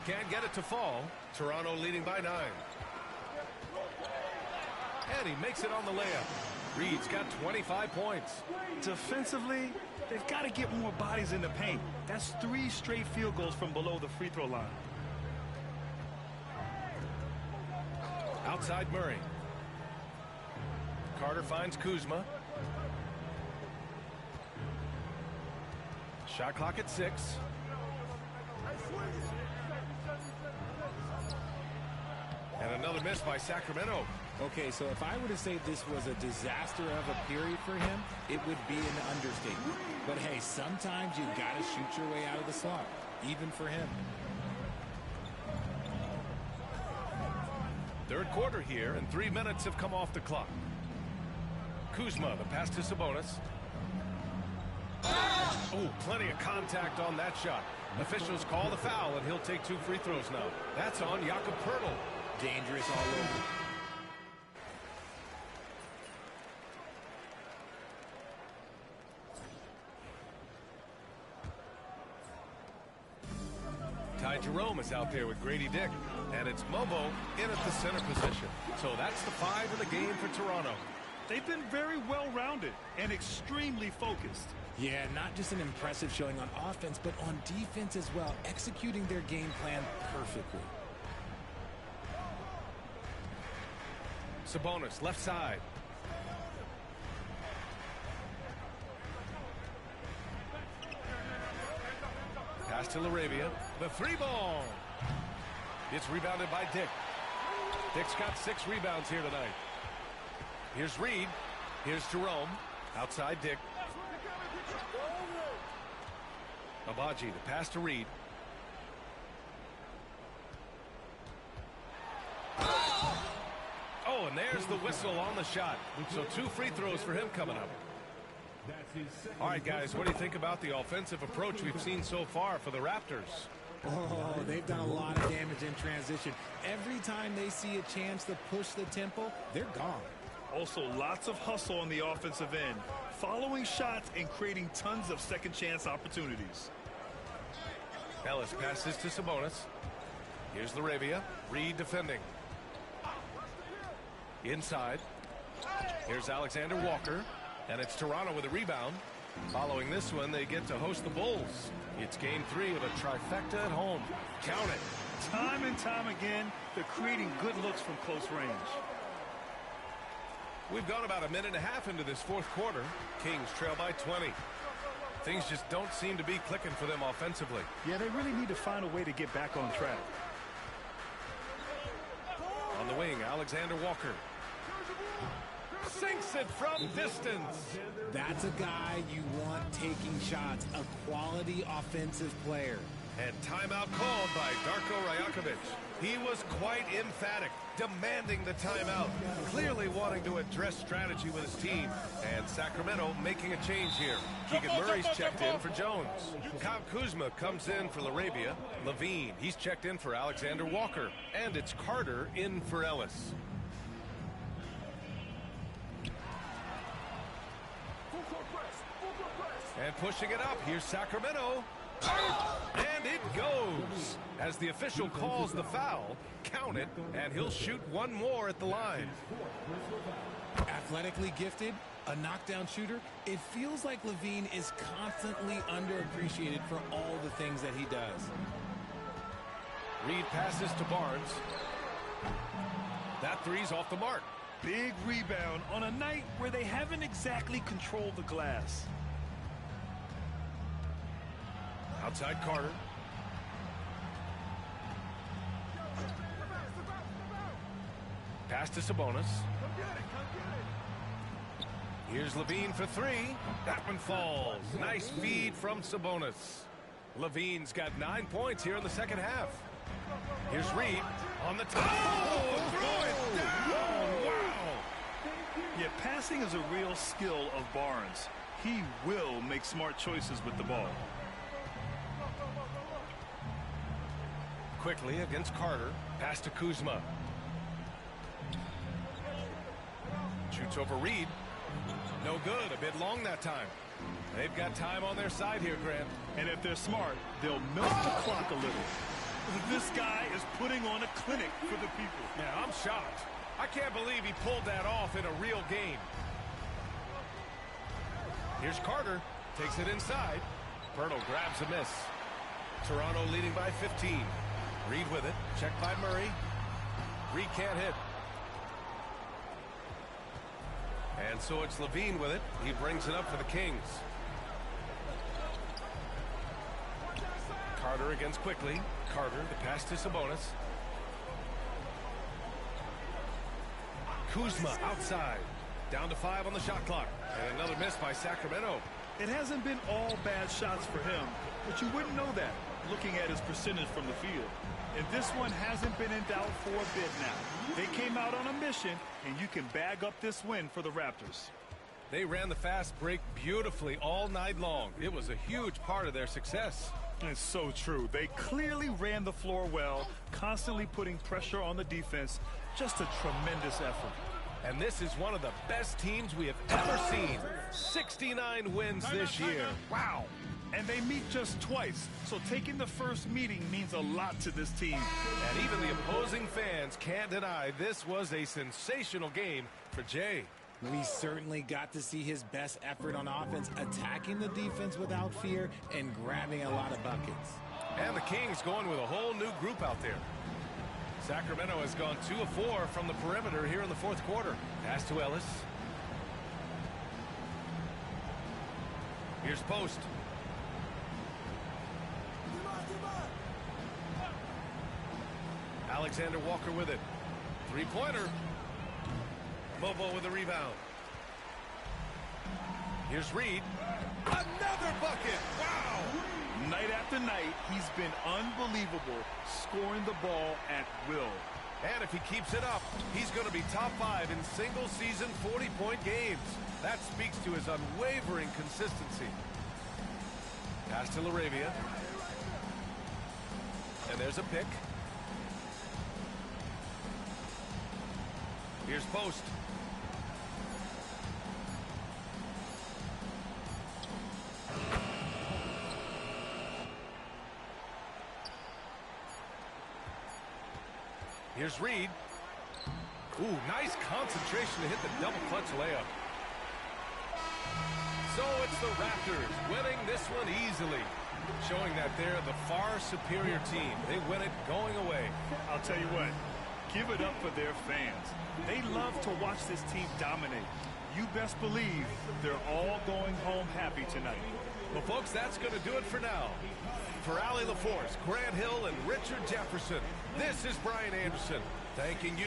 Can't get it to fall. Toronto leading by 9. And he makes it on the layup. Reed's got 25 points. Defensively, they've got to get more bodies in the paint. That's 3 straight field goals from below the free throw line. Outside Murray. Carter finds Kuzma. Shot clock at 6. And another miss by Sacramento. Okay, so if I were to say this was a disaster of a period for him, it would be an understatement. But hey, sometimes you got to shoot your way out of the slot, even for him. Third quarter here, and 3 minutes have come off the clock. Kuzma, the pass to Sabonis. Oh, plenty of contact on that shot. Officials call the foul, and he'll take 2 free throws now. That's on Jakob Poeltl. Dangerous all over. Ty Jerome is out there with Grady Dick, and it's Mobo in at the center position. So that's the 5 in the game for Toronto. They've been very well-rounded and extremely focused. Yeah, not just an impressive showing on offense, but on defense as well, executing their game plan perfectly. Sabonis, left side. Pass to LaRavia. The 3 ball. It's rebounded by Dick. Dick's got 6 rebounds here tonight. Here's Reed. Here's Jerome. Outside Dick. Abaji, the pass to Reed. and there's the whistle on the shot. So 2 free throws for him coming up. All right, guys, what do you think about the offensive approach we've seen so far for the Raptors? Oh, they've done a lot of damage in transition. Every time they see a chance to push the tempo, they're gone. Also, lots of hustle on the offensive end, following shots and creating tons of second chance opportunities. Ellis passes to Sabonis. Here's LaRavia. Reed defending. Inside. Here's Alexander Walker. And it's Toronto with a rebound. Following this one, they get to host the Bulls. It's game 3 of a trifecta at home. Count it. Time and time again, they're creating good looks from close range. We've gone about a minute and a half into this fourth quarter. Kings trail by 20. Things just don't seem to be clicking for them offensively. Yeah, they really need to find a way to get back on track. On the wing, Alexander Walker. Sinks it from distance. That's a guy you want taking shots, a quality offensive player. And timeout called by Darko Rajakovic. He was quite emphatic, demanding the timeout, clearly wanting to address strategy with his team. And Sacramento making a change here. Keegan Murray's checked in for Jones. Kyle Kuzma comes in for LaRavia. Levine, he's checked in for Alexander Walker. And it's Carter in for Ellis. And pushing it up, here's Sacramento. And it goes. As the official calls the foul, count it, and he'll shoot one more at the line. Athletically gifted, a knockdown shooter, it feels like Levine is constantly underappreciated for all the things that he does. Reed passes to Barnes. That three's off the mark. Big rebound on a night where they haven't exactly controlled the glass. Outside Carter. Pass to Sabonis. Here's Levine for 3. That one falls. Nice feed from Sabonis. Levine's got 9 points here in the second half. Here's Reed on the top. Oh, throw it down. Wow. Yeah, passing is a real skill of Barnes. He will make smart choices with the ball. Quickly against Carter. Pass to Kuzma. Shoots over Reed. No good. A bit long that time. They've got time on their side here, Grant. And if they're smart, they'll milk the clock a little. This guy is putting on a clinic for the people. Yeah, I'm shocked. I can't believe he pulled that off in a real game. Here's Carter. Takes it inside. Pirtle grabs a miss. Toronto leading by 15. Reed with it. Checked by Murray. Reed can't hit. And so it's Levine with it. He brings it up for the Kings. Carter against Quickly. Carter, the pass to Sabonis. Kuzma outside. Down to 5 on the shot clock. And another miss by Sacramento. It hasn't been all bad shots for him, but you wouldn't know that looking at his percentage from the field. And this one hasn't been in doubt for a bit now. They came out on a mission, and you can bag up this win for the Raptors. They ran the fast break beautifully all night long. It was a huge part of their success. It's so true. They clearly ran the floor well, constantly putting pressure on the defense. Just a tremendous effort. And this is one of the best teams we have ever seen. 69 wins this year. Wow. And they meet just twice, so taking the first meeting means a lot to this team. And even the opposing fans can't deny this was a sensational game for Jay. We certainly got to see his best effort on offense, attacking the defense without fear and grabbing a lot of buckets. And the Kings going with a whole new group out there. Sacramento has gone 2 of 4 from the perimeter here in the fourth quarter. Pass to Ellis. Here's Post. Alexander Walker with it. Three-pointer. Bobo with the rebound. Here's Reed. Another bucket. Wow. Night after night, he's been unbelievable, scoring the ball at will. And if he keeps it up, he's going to be top 5 in single-season 40-point games. That speaks to his unwavering consistency. Pass to Laravia. And there's a pick. Here's Post. Here's Reed. Ooh, nice concentration to hit the double clutch layup. So it's the Raptors winning this one easily, showing that they're the far superior team. They win it going away. I'll tell you what, give it up for their fans. They love to watch this team dominate. You best believe they're all going home happy tonight. Well, folks, that's going to do it for now. For Allie LaForce, Grant Hill, and Richard Jefferson, this is Brian Anderson, thanking you.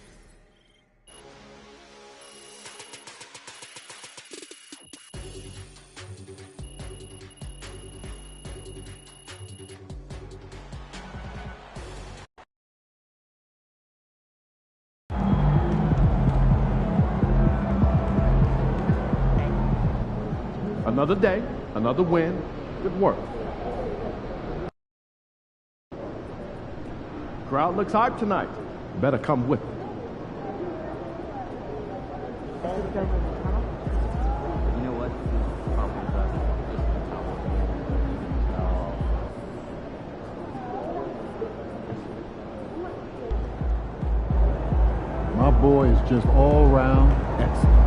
Another day, another win. Good work. Crowd looks hyped tonight. Better come with it. You know what? My boy is just all around excellent.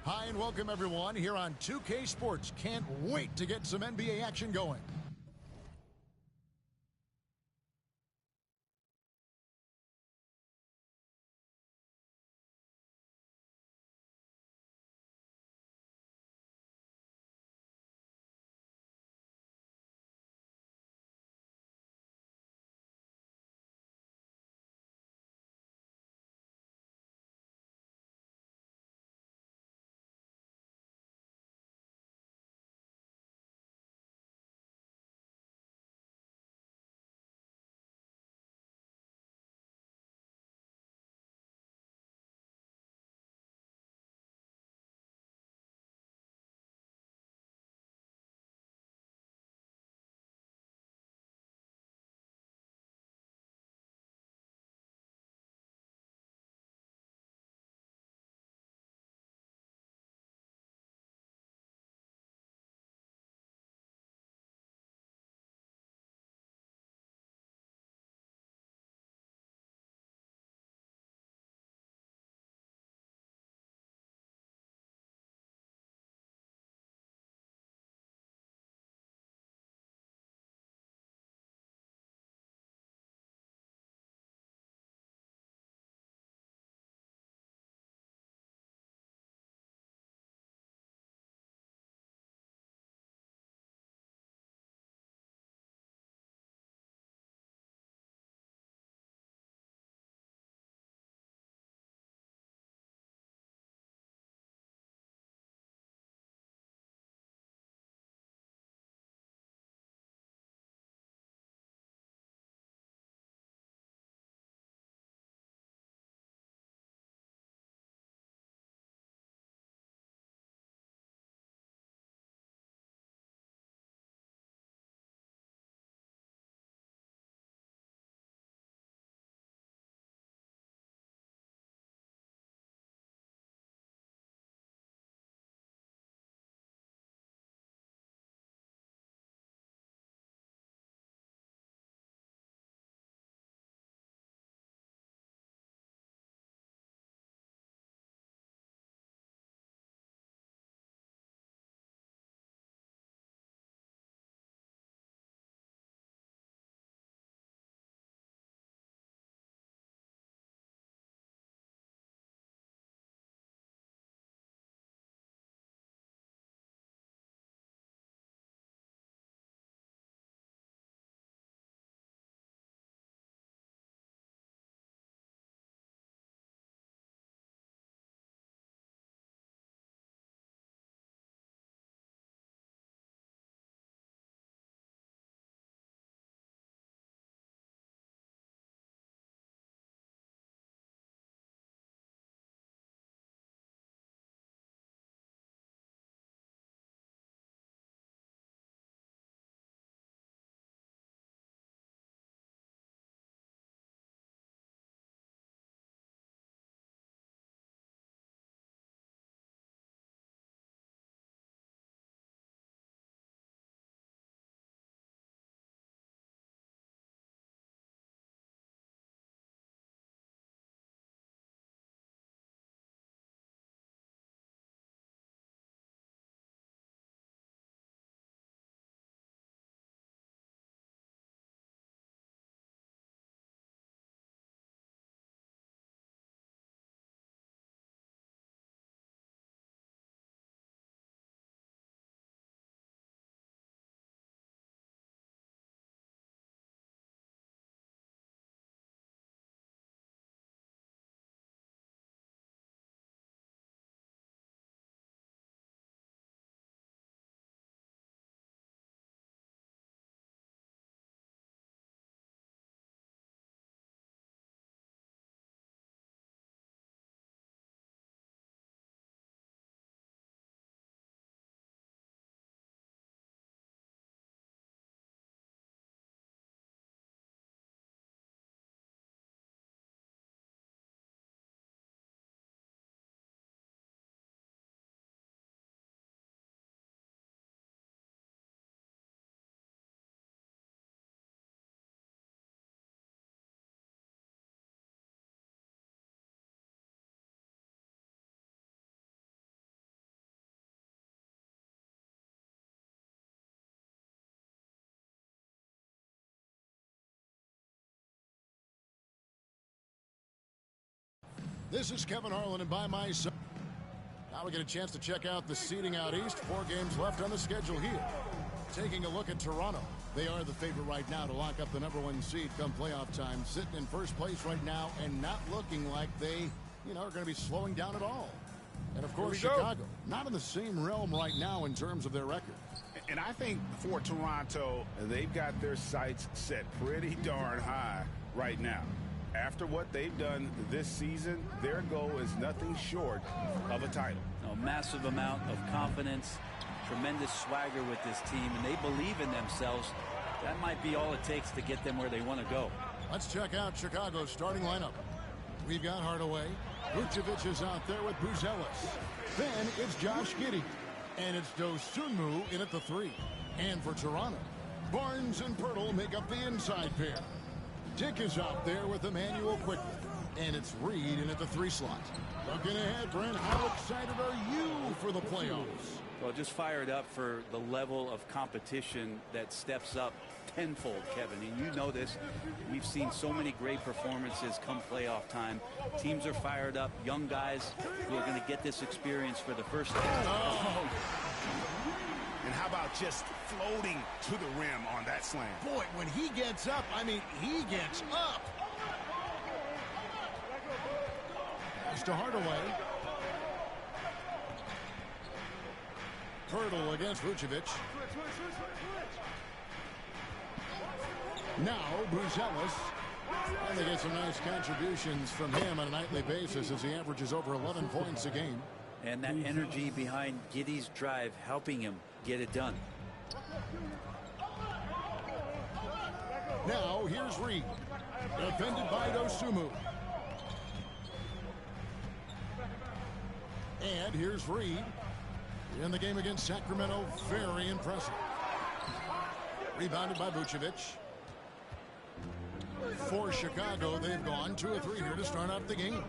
Hi and welcome everyone here on 2K Sports. Can't wait to get some NBA action going. This is Kevin Harlan, and by my side, now we get a chance to check out the seeding out east. 4 games left on the schedule here. Taking a look at Toronto. They are the favorite right now to lock up the #1 seed come playoff time. Sitting in first place right now and not looking like they, are going to be slowing down at all. And, of course, Chicago, not in the same realm right now in terms of their record. And I think for Toronto, they've got their sights set pretty darn high right now. After what they've done this season, their goal is nothing short of a title. A massive amount of confidence, tremendous swagger with this team, and they believe in themselves. That might be all it takes to get them where they want to go. Let's check out Chicago's starting lineup. We've got Hardaway. Vucevic is out there with Buzelis. Then it's Josh Giddey. And it's Dosunmu in at the 3. And for Toronto, Barnes and Poeltl make up the inside pair. Dick is out there with Emmanuel Quickley. And it's Reed in at the 3 slot. Looking ahead, Brent, how excited are you for the playoffs? Well, just fired up for the level of competition that steps up tenfold, Kevin. And you know this. We've seen so many great performances come playoff time. Teams are fired up. Young guys who are going to get this experience for the first time. Oh. And how about just floating to the rim on that slam? Boy, when he gets up, he gets up. Pass to Hardaway. Poeltl against Vucevic. Now Buzelis. And they get some nice contributions from him on a nightly basis as he averages over 11 points a game. And that energy behind Giddey's drive helping him get it done. Now here's Reed. Defended by Dosunmu. And here's Reed. In the game against Sacramento, very impressive. Rebounded by Vucevic. For Chicago, they've gone 2 of 3 here to start out the game.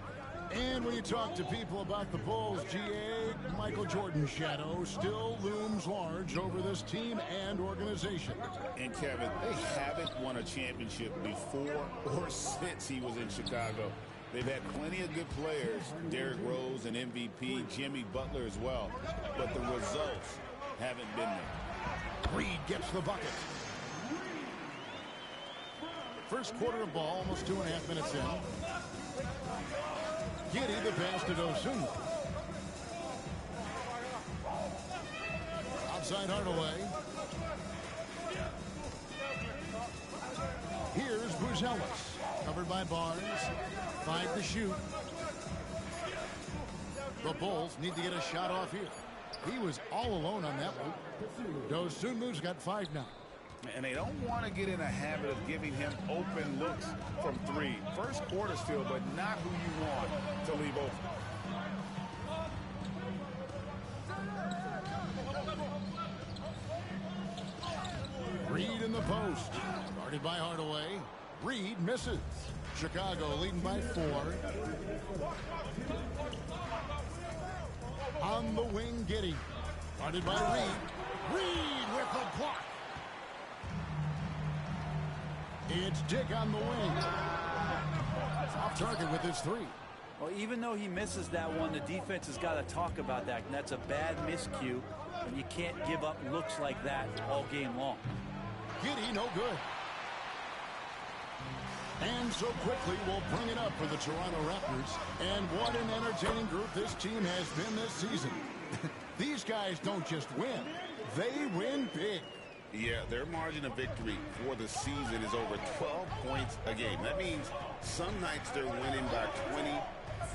And when you talk to people about the Bulls, GA, Michael Jordan's shadow still looms large over this team and organization. And Kevin, they haven't won a championship before or since he was in Chicago. They've had plenty of good players, Derrick Rose and MVP, Jimmy Butler as well, but the results haven't been there. Reed gets the bucket. First quarter of ball, almost 2.5 minutes in. Giddey the pass to Dosunmu. Outside Hardaway. Here's Buzelis. Covered by Barnes. 5 to shoot. The Bulls need to get a shot off here. He was all alone on that one. Dosunmu's got 5 now. And they don't want to get in a habit of giving him open looks from 3. First quarter still, but not who you want to leave open. Reed in the post. Guarded by Hardaway. Reed misses. Chicago leading by 4. On the wing, Giddey. Guarded by Reed. Reed with the block. It's Dick on the wing. Off target with his 3. Well, even though he misses that one, the defense has got to talk about that. And that's a bad miscue. And you can't give up looks like that all game long. Giddey, no good. And so quickly we'll bring it up for the Toronto Raptors. And what an entertaining group this team has been this season. These guys don't just win. They win big. Yeah, their margin of victory for the season is over 12 points a game. That means some nights they're winning by 20,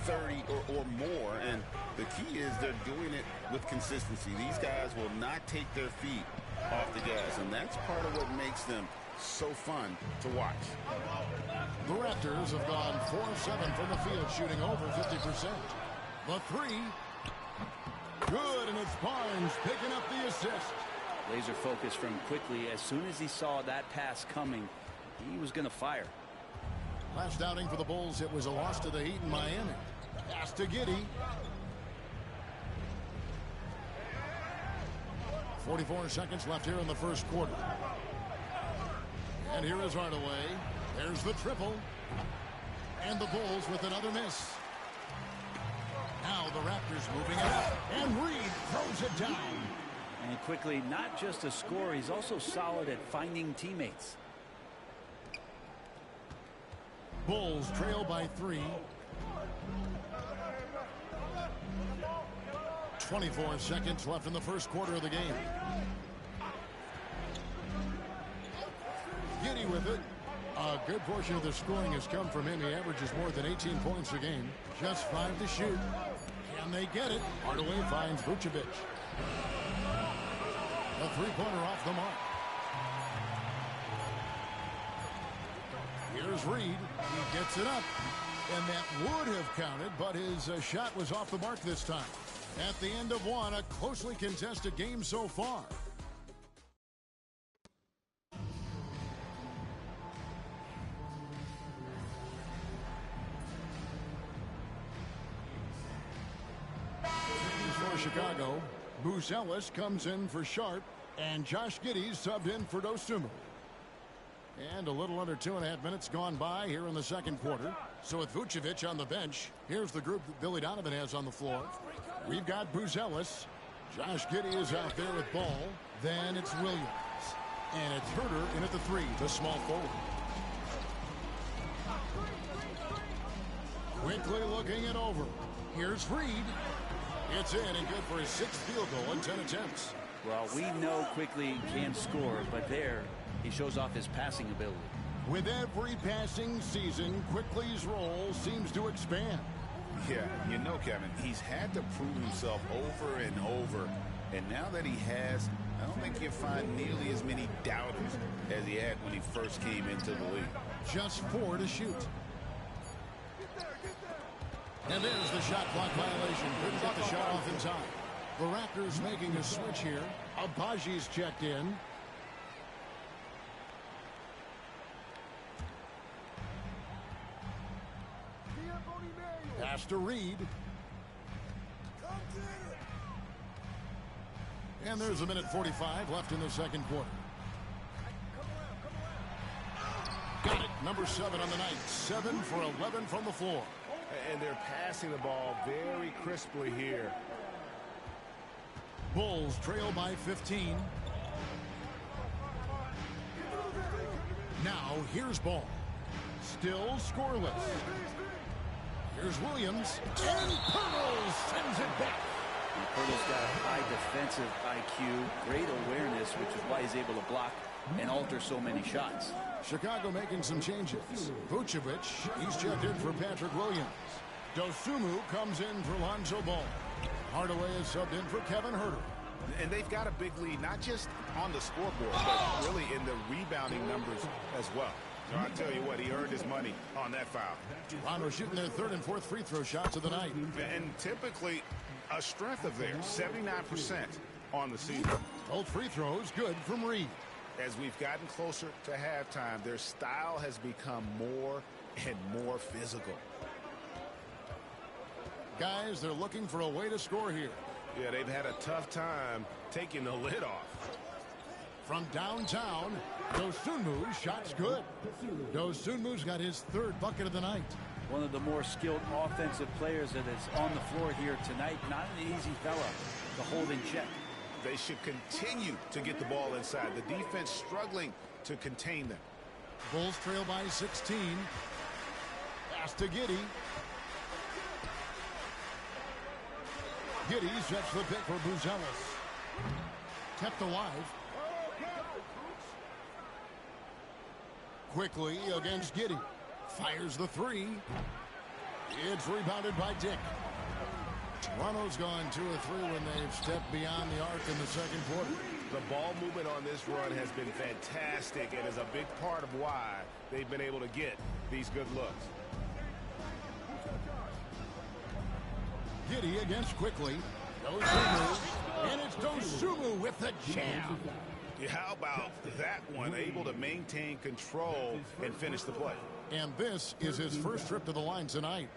30, or more. And the key is they're doing it with consistency. These guys will not take their feet off the gas. And that's part of what makes them so fun to watch. The Raptors have gone 4-7 from the field, shooting over 50%. The 3. Good, and it's Barnes picking up the assist. Laser focus from Quickley. As soon as he saw that pass coming, he was going to fire. Last outing for the Bulls, it was a loss to the Heat in Miami. Pass to Giddey. 44 seconds left here in the first quarter. And here is Hardaway. There's the triple. And the Bulls with another miss. Now the Raptors moving it up, and Reed throws it down. And quickly, not just a scorer, he's also solid at finding teammates. Bulls trail by 3. 24 seconds left in the first quarter of the game. Giddey with it. A good portion of the scoring has come from him. He averages more than 18 points a game. Just 5 to shoot. Can they get it? Hardaway finds Vucevic. A three-pointer off the mark. Here's Reed. He gets it up. And that would have counted, but his shot was off the mark this time. At the end of one, a closely contested game so far. For Chicago, Buzelis comes in for Sharp, and Josh Giddey subbed in for Dosunmu. And a little under 2.5 minutes gone by here in the second quarter. So with Vucevic on the bench, here's the group that Billy Donovan has on the floor. We've got Buzelis. Josh Giddey is out there with ball. Then it's Williams. And it's Herter in at the 3, the small forward. Quickly looking it over. Here's Reed. It's in and good for his 6th field goal in 10 attempts. Well, we know Quickly can score, but there he shows off his passing ability. With every passing season, Quickly's role seems to expand. Yeah, you know, Kevin, he's had to prove himself over and over. And now that he has, I don't think you'll find nearly as many doubters as he had when he first came into the league. Just 4 to shoot. And there's the shot clock violation. Couldn't get the shot off in time. The Raptors making a switch here. Abaji's checked in. Pass to Reed. And there's 1:45 left in the second quarter. Got it. Number 7 on the night. 7 for 11 from the floor. And they're passing the ball very crisply here. Bulls trail by 15. Now here's ball. Still scoreless. Here's Williams. And Pirtle sends it back. Pirtle's got a high defensive IQ, great awareness, which is why he's able to block and alter so many shots. Chicago making some changes. Vucevic, he's checked in for Patrick Williams. Dosunmu comes in for Lonzo Ball. Hardaway is subbed in for Kevin Herter. And they've got a big lead, not just on the scoreboard, but really in the rebounding numbers as well. So I tell you what, he earned his money on that foul. Toronto shooting their 3rd and 4th free throw shots of the night. And typically a strength of theirs, 79% on the season. Both free throws good from Reed. As we've gotten closer to halftime, their style has become more and more physical. Guys, they're looking for a way to score here. Yeah, they've had a tough time taking the lid off. From downtown, Dosunmu's shot's good. Dosunmu's got his 3rd bucket of the night. One of the more skilled offensive players that is on the floor here tonight. Not an easy fella to hold in check. They should continue to get the ball inside. The defense struggling to contain them. Bulls trail by 16. Pass to Giddey. Giddey sets the pick for Buzelis. Kept alive. Quickly against Giddey. Fires the 3. It's rebounded by Dick. Toronto's gone 2 of 3 when they've stepped beyond the arc in the second quarter. The ball movement on this run has been fantastic and is a big part of why they've been able to get these good looks. Giddey against Quickly. Dosunmu. And it's Dosunmu with the jam. How about that one? Able to maintain control and finish the play. And this is his first trip to the line tonight.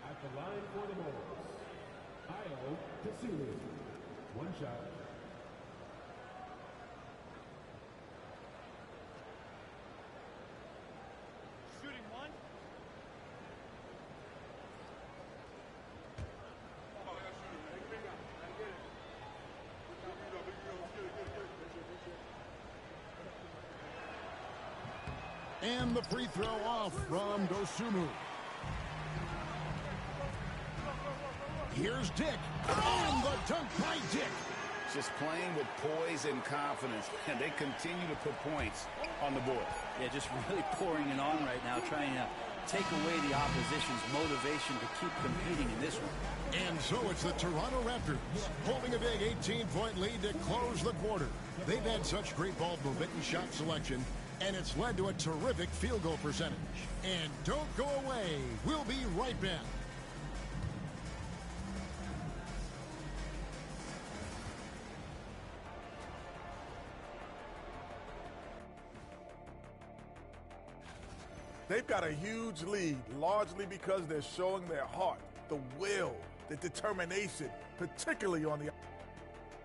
At the line for the Bulls, Ayo Dosunmu. 1 shot. Shooting 1. And the free throw off from Dosunmu. Here's Dick. And the dunk by Dick. Just playing with poise and confidence, and they continue to put points on the board. Yeah, just really pouring it on right now, trying to take away the opposition's motivation to keep competing in this one. And so it's the Toronto Raptors holding a big 18-point lead to close the quarter. They've had such great ball movement and shot selection, and it's led to a terrific field goal percentage. And don't go away. We'll be right back. They've got a huge lead, largely because they're showing their heart, the will, the determination, particularly on the...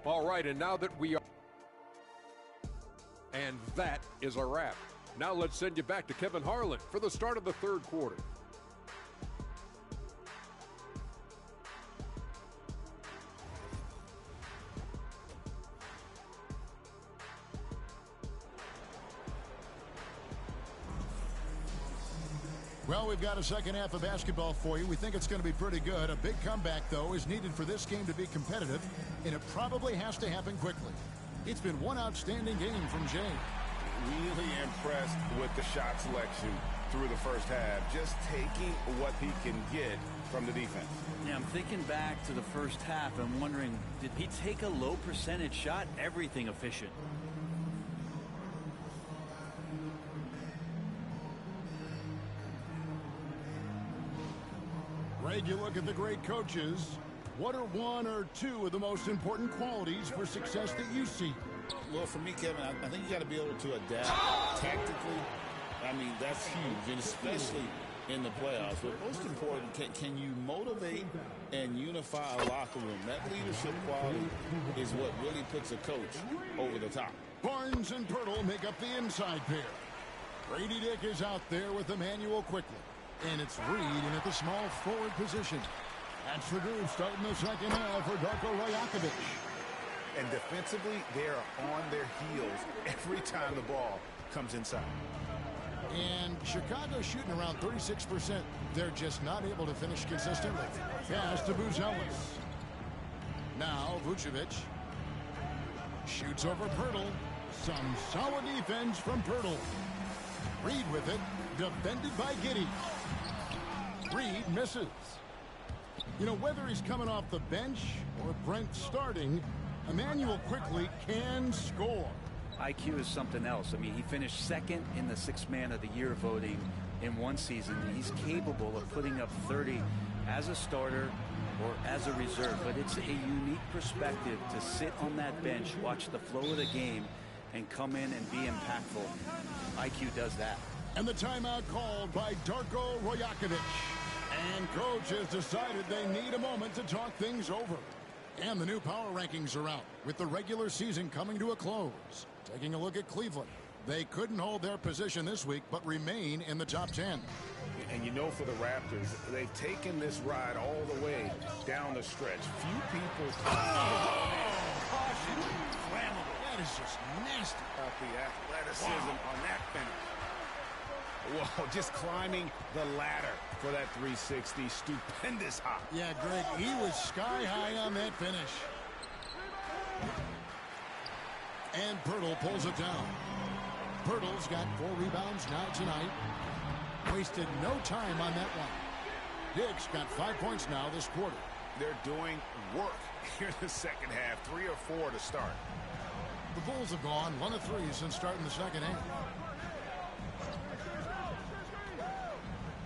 All right, and now that we are... And that is a wrap. Now let's send you back to Kevin Harlan for the start of the third quarter. Well, we've got a second half of basketball for you. We think it's going to be pretty good. A big comeback, though, is needed for this game to be competitive, and it probably has to happen quickly. It's been one outstanding game from Jay. Really impressed with the shot selection through the first half, just taking what he can get from the defense. Yeah, I'm thinking back to the first half and wondering, did he take a low percentage shot? Everything efficient. Greg, you look at the great coaches. What are one or two of the most important qualities for success that you see? Well, for me, Kevin, I think you got to be able to adapt tactically. I mean, that's huge, and especially in the playoffs. But most important, can you motivate and unify a locker room? That leadership quality is what really puts a coach over the top. Barnes and Pirtle make up the inside pair. Grady Dick is out there with Emmanuel quickly. And it's Reed in at the small forward position. That's the group starting the second half for Darko Rajakovic. And defensively, they are on their heels every time the ball comes inside. And Chicago shooting around 36%. They're just not able to finish consistently. Pass to Buzelis. Now Vucevic shoots over Pirtle. Some solid defense from Pirtle. Reed with it. Defended by Giddey. Reed misses. You know, whether he's coming off the bench or Brent starting, Emmanuel quickly can score. IQ is something else. I mean, he finished second in the Sixth Man of the Year voting in one season. He's capable of putting up 30 as a starter or as a reserve, but it's a unique perspective to sit on that bench, watch the flow of the game, and come in and be impactful. IQ does that. And the timeout called by Darko Rajakovic. And coach has decided they need a moment to talk things over. And the new power rankings are out, with the regular season coming to a close. Taking a look at Cleveland. They couldn't hold their position this week, but remain in the top 10. And you know, for the Raptors, they've taken this ride all the way down the stretch. Few people... That is just nasty. About the athleticism on that finish. Whoa, just climbing the ladder for that 360. Stupendous hop. Yeah, Greg, he was sky high on that finish. And Pirtle pulls it down. Pirtle's got 4 rebounds now tonight. Wasted no time on that one. Dick's got 5 points now this quarter. They're doing work here in the second half. 3 or 4 to start. The Bulls have gone 1 of 3 since starting the second half.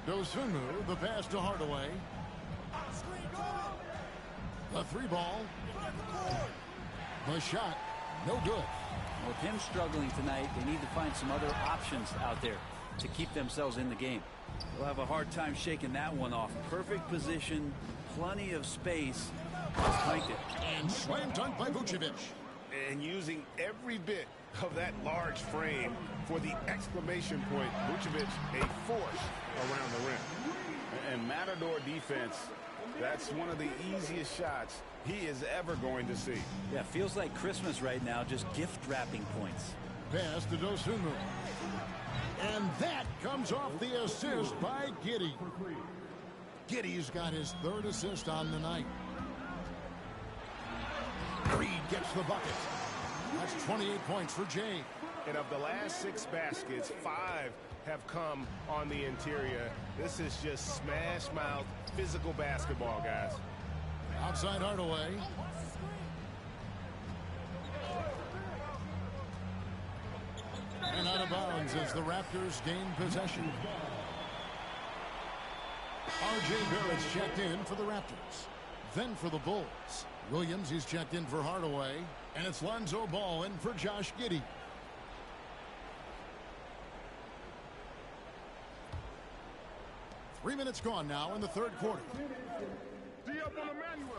Dosunmu, the pass to Hardaway. The 3-ball. The shot, no good. With him struggling tonight, they need to find some other options out there to keep themselves in the game. They'll have a hard time shaking that one off. Perfect position, plenty of space. Just tanked it. And slam dunk by Vucevic. And using every bit of that large frame for the exclamation point. Vucevic, a force around the rim. And Matador defense, that's one of the easiest shots he is ever going to see. Yeah, feels like Christmas right now, just gift wrapping points. Pass to Dosunmu. And that Williams off the assist by Giddey. Giddey's got his 3rd assist on the night. Reed gets the bucket. That's 28 points for Jay. And of the last 6 baskets, 5 have come on the interior. This is just smash-mouth physical basketball, guys. Outside Hardaway. And out of bounds as the Raptors gain possession. R.J. Barrett's checked in for the Raptors. Then for the Bulls. Williams, he's checked in for Hardaway. And it's Lonzo Ball in for Josh Giddey. Three minutes gone now in the 3rd quarter. D up on Emmanuel.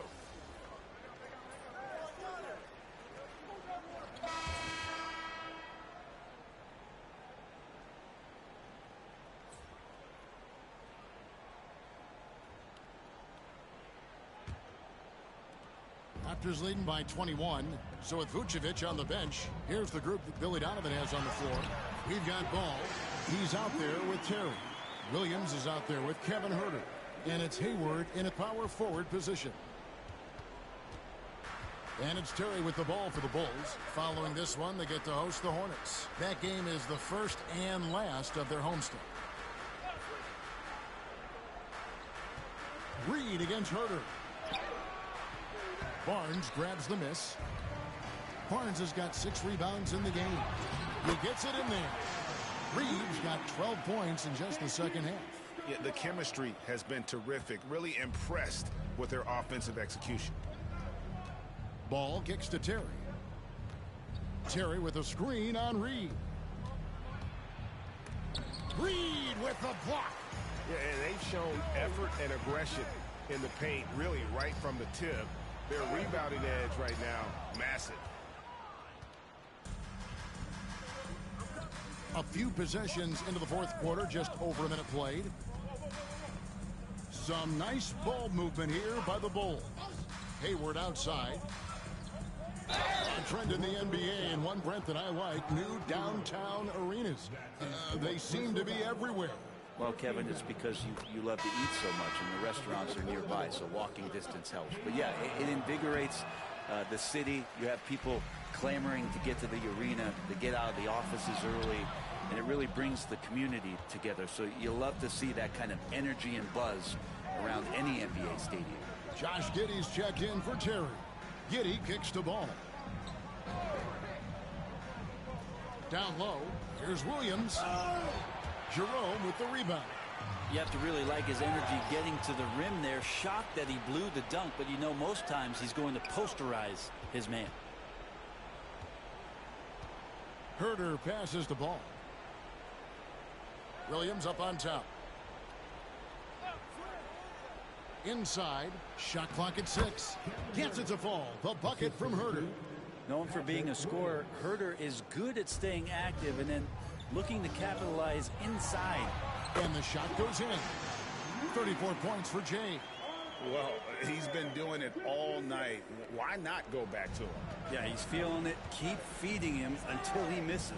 Raptors leading by 21. So with Vucevic on the bench, here's the group that Billy Donovan has on the floor. We've got Ball. He's out there with Terry. Williams is out there with Kevin Huerter. And it's Hayward in a power forward position. And it's Terry with the ball for the Bulls. Following this one, they get to host the Hornets. That game is the first and last of their homestand. Reed against Huerter. Barnes grabs the miss. Barnes has got 6 rebounds in the game. He gets it in there. Reeves got 12 points in just the second half. Yeah, the chemistry has been terrific. Really impressed with their offensive execution. Ball kicks to Terry. Terry with a screen on Reed. Reed with the block. Yeah, and they've shown effort and aggression in the paint, really right from the tip. Their rebounding edge right now, massive. A few possessions into the 4th quarter, just over a minute played. Some nice ball movement here by the Bulls. Hayward outside. A trend in the NBA, and one, Brent, that I like, new downtown arenas. They seem to be everywhere. Well, Kevin, it's because you love to eat so much, and the restaurants are nearby, so walking distance helps. But yeah, it invigorates the city. You have people clamoring to get to the arena, to get out of the offices early, and it really brings the community together. So you love to see that kind of energy and buzz around any NBA stadium. Josh Giddey's checked in for Terry. Giddey kicks the ball. Down low, here's Williams. Jerome with the rebound. You have to really like his energy getting to the rim there. Shocked that he blew the dunk, but you know most times he's going to posterize his man. Huerter passes the ball. Williams up on top. Inside, shot clock at 6. Gets it to fall. The bucket from Huerter. Known for being a scorer, Huerter is good at staying active and then looking to capitalize inside. And the shot goes in. 34 points for Jay. Well, he's been doing it all night. Why not go back to him? Yeah, he's feeling it. Keep feeding him until he misses.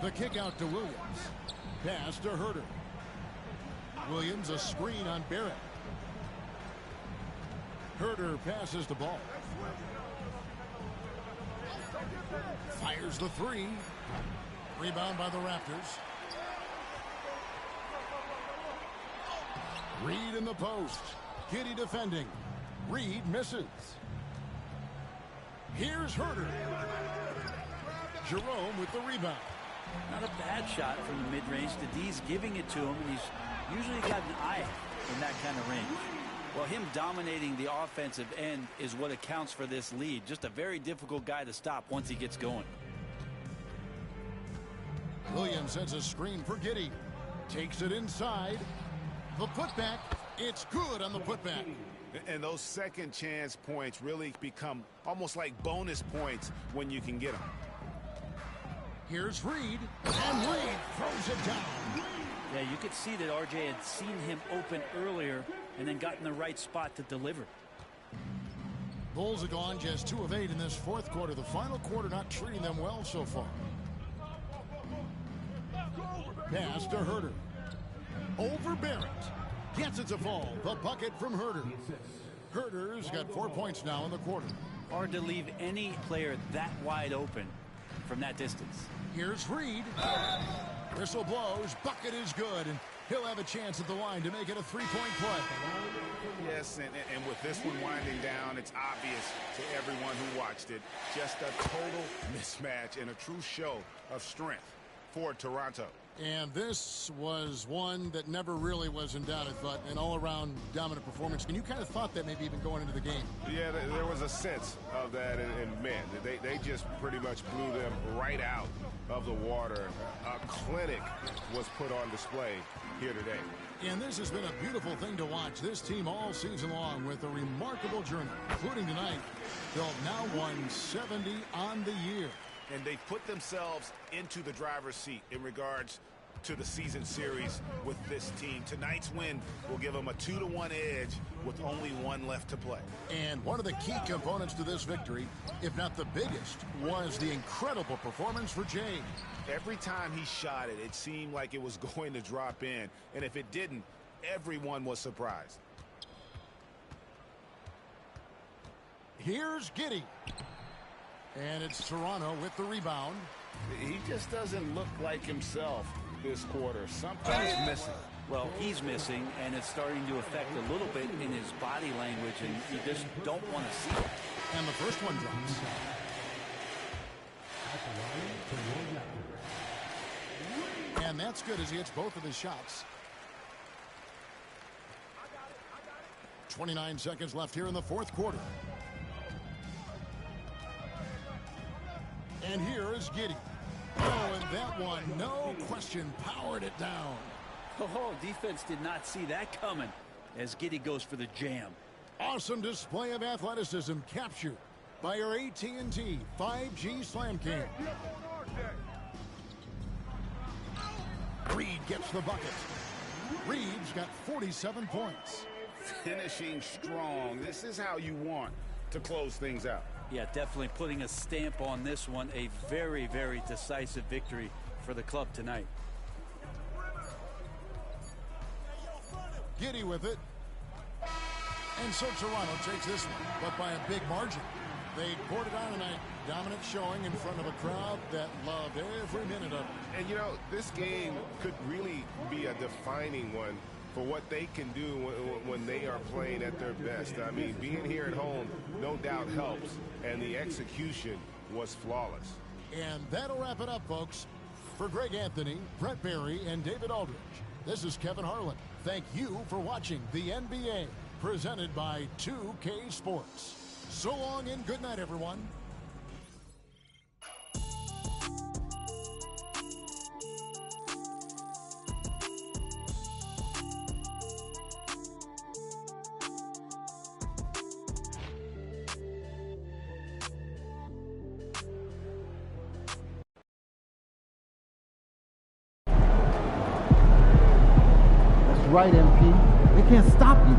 The kick out to Williams. Pass to Huerter. Williams a screen on Barrett. Huerter passes the ball. Fires the 3. Rebound by the Raptors. Reed in the post. Giddey defending. Reed misses. Here's Huerter. Jerome with the rebound. Not a bad shot from the mid-range. The D's giving it to him, and he's usually got an eye in that kind of range. Well, him dominating the offensive end is what accounts for this lead. Just a very difficult guy to stop once he gets going. Williams sends a screen for Giddey. Takes it inside. The putback. It's good on the putback. And those second chance points really become almost like bonus points when you can get them. Here's Reed. And Reed throws it down. Yeah, you could see that RJ had seen him open earlier and then got in the right spot to deliver. Bulls have gone just 2 of 8 in this 4th quarter. The final quarter not treating them well so far. Pass to Herter. Over Barrett. Gets it to fall. The bucket from Herter. Herter's got 4 points now in the quarter. Hard to leave any player that wide open from that distance. Here's Reed. Whistle blows. Bucket is good. And he'll have a chance at the line to make it a three-point play. Yes, and with this one winding down, it's obvious to everyone who watched it. Just a total mismatch and a true show of strength for Toronto. And this was one that never really was in doubt, I thought, an all-around dominant performance. And you kind of thought that maybe even going into the game. Yeah, there was a sense of that, and man, they just pretty much blew them right out of the water. A clinic was put on display here today. And this has been a beautiful thing to watch. This team all season long with a remarkable journey, including tonight. They'll now won 70 on the year. And they've put themselves into the driver's seat in regards to the season series with this team. Tonight's win will give them a 2-1 edge with only one left to play. And one of the key components to this victory, if not the biggest, was the incredible performance for Jay. Every time he shot it, it seemed like it was going to drop in. And if it didn't, everyone was surprised. Here's Giddey. And it's Toronto with the rebound. He just doesn't look like himself this quarter. Something's missing. Well, he's missing, and it's starting to affect a little bit in his body language, and you just don't want to see that. And the first one drops. And that's good as he hits both of his shots. 29 seconds left here in the fourth quarter. And here is Giddey. Oh, and that one, no question, powered it down. Oh, defense did not see that coming as Giddey goes for the jam. Awesome display of athleticism captured by our AT&T 5G Slam King. Reed gets the bucket. Reed's got 47 points. Finishing strong. This is how you want to close things out. Yeah, definitely putting a stamp on this one. A very, very decisive victory for the club tonight. Giddey with it. And so Toronto takes this one, but by a big margin. They poured it on tonight. Dominant showing in front of a crowd that loved every minute of it. And, you know, this game could really be a defining one for what they can do when they are playing at their best. I mean, being here at home no doubt helps, and the execution was flawless. And that'll wrap it up, folks. For Greg Anthony, Brett Barry, and David Aldridge, this is Kevin Harlan. Thank you for watching the NBA, presented by 2K Sports. So long and good night, everyone. Right, MP. They can't stop you.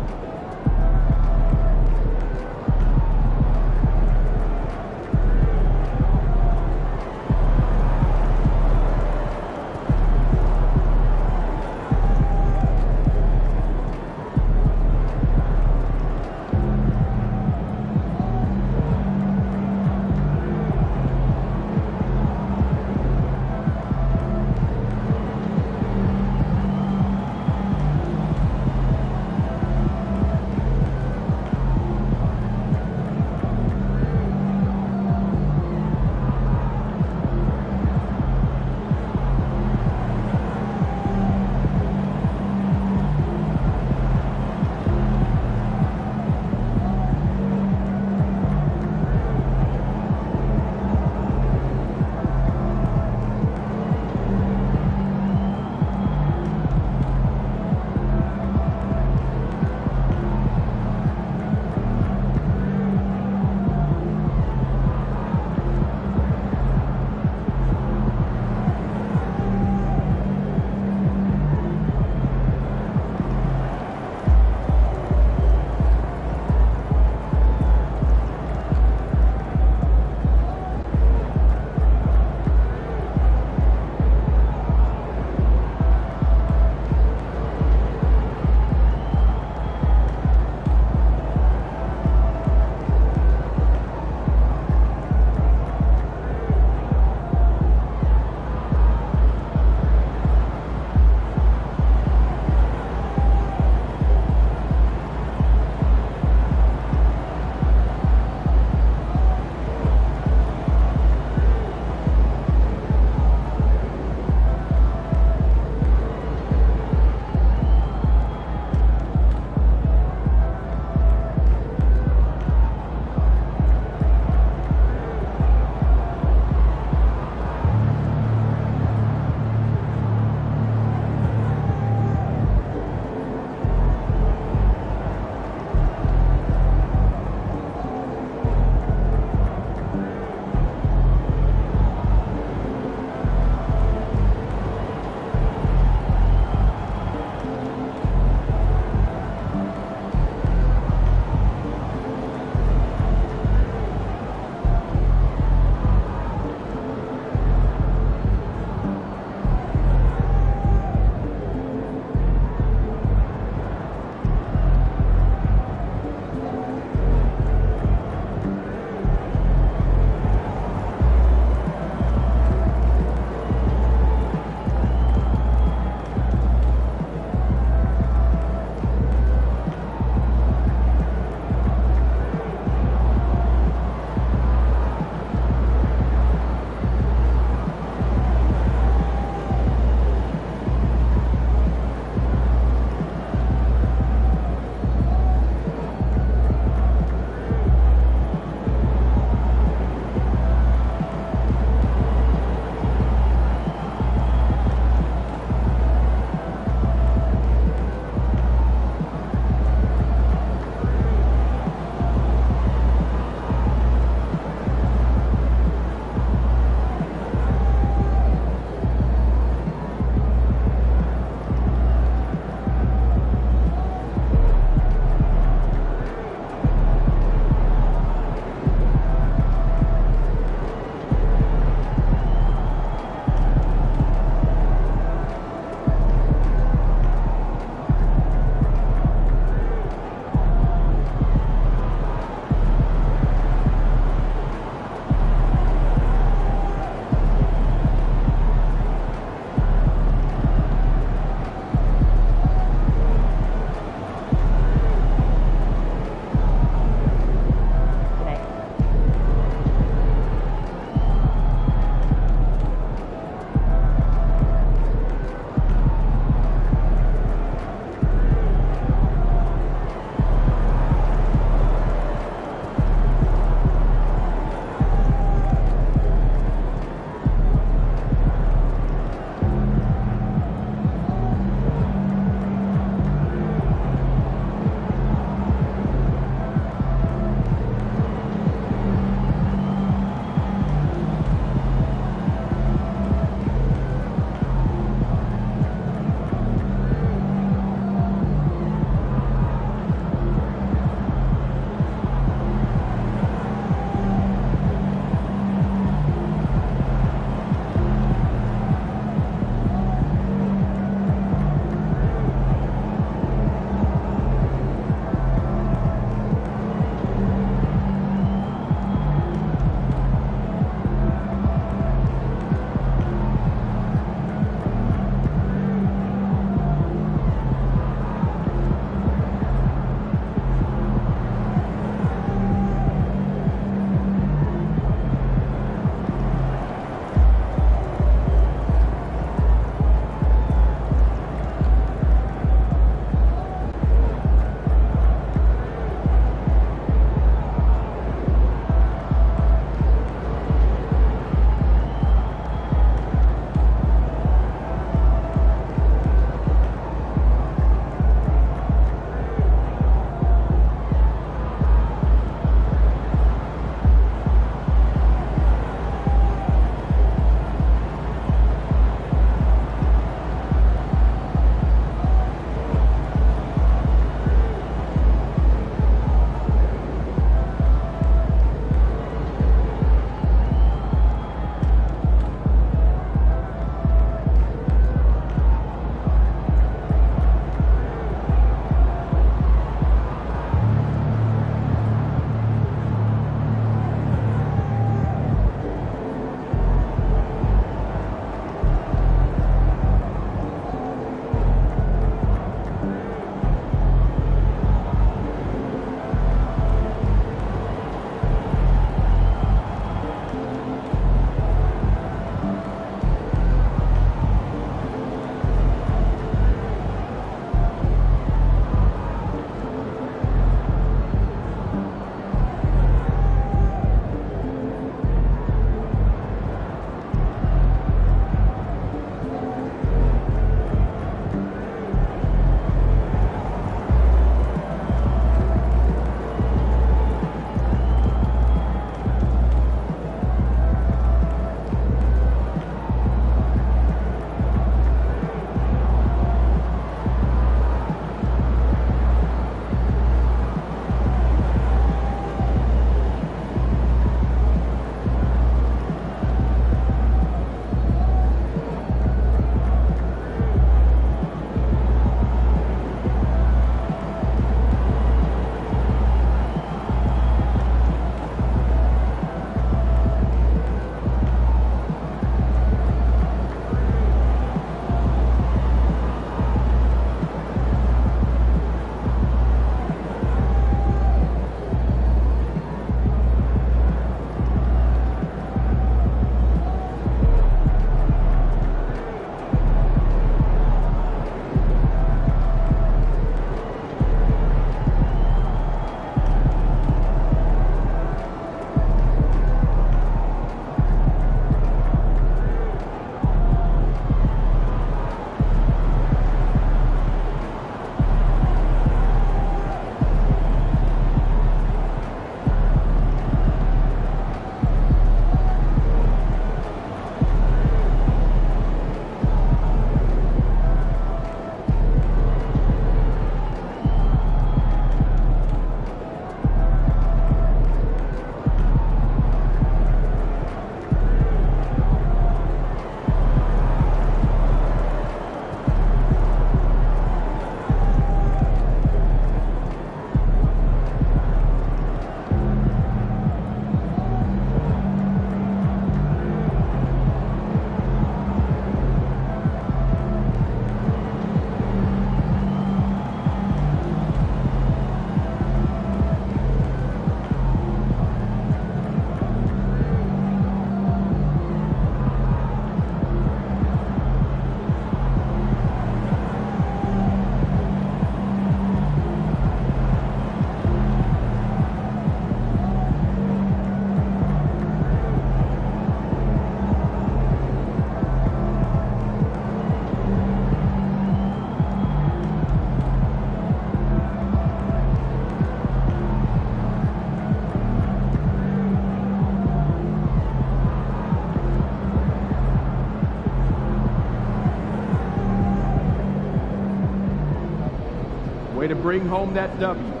Way to bring home that W.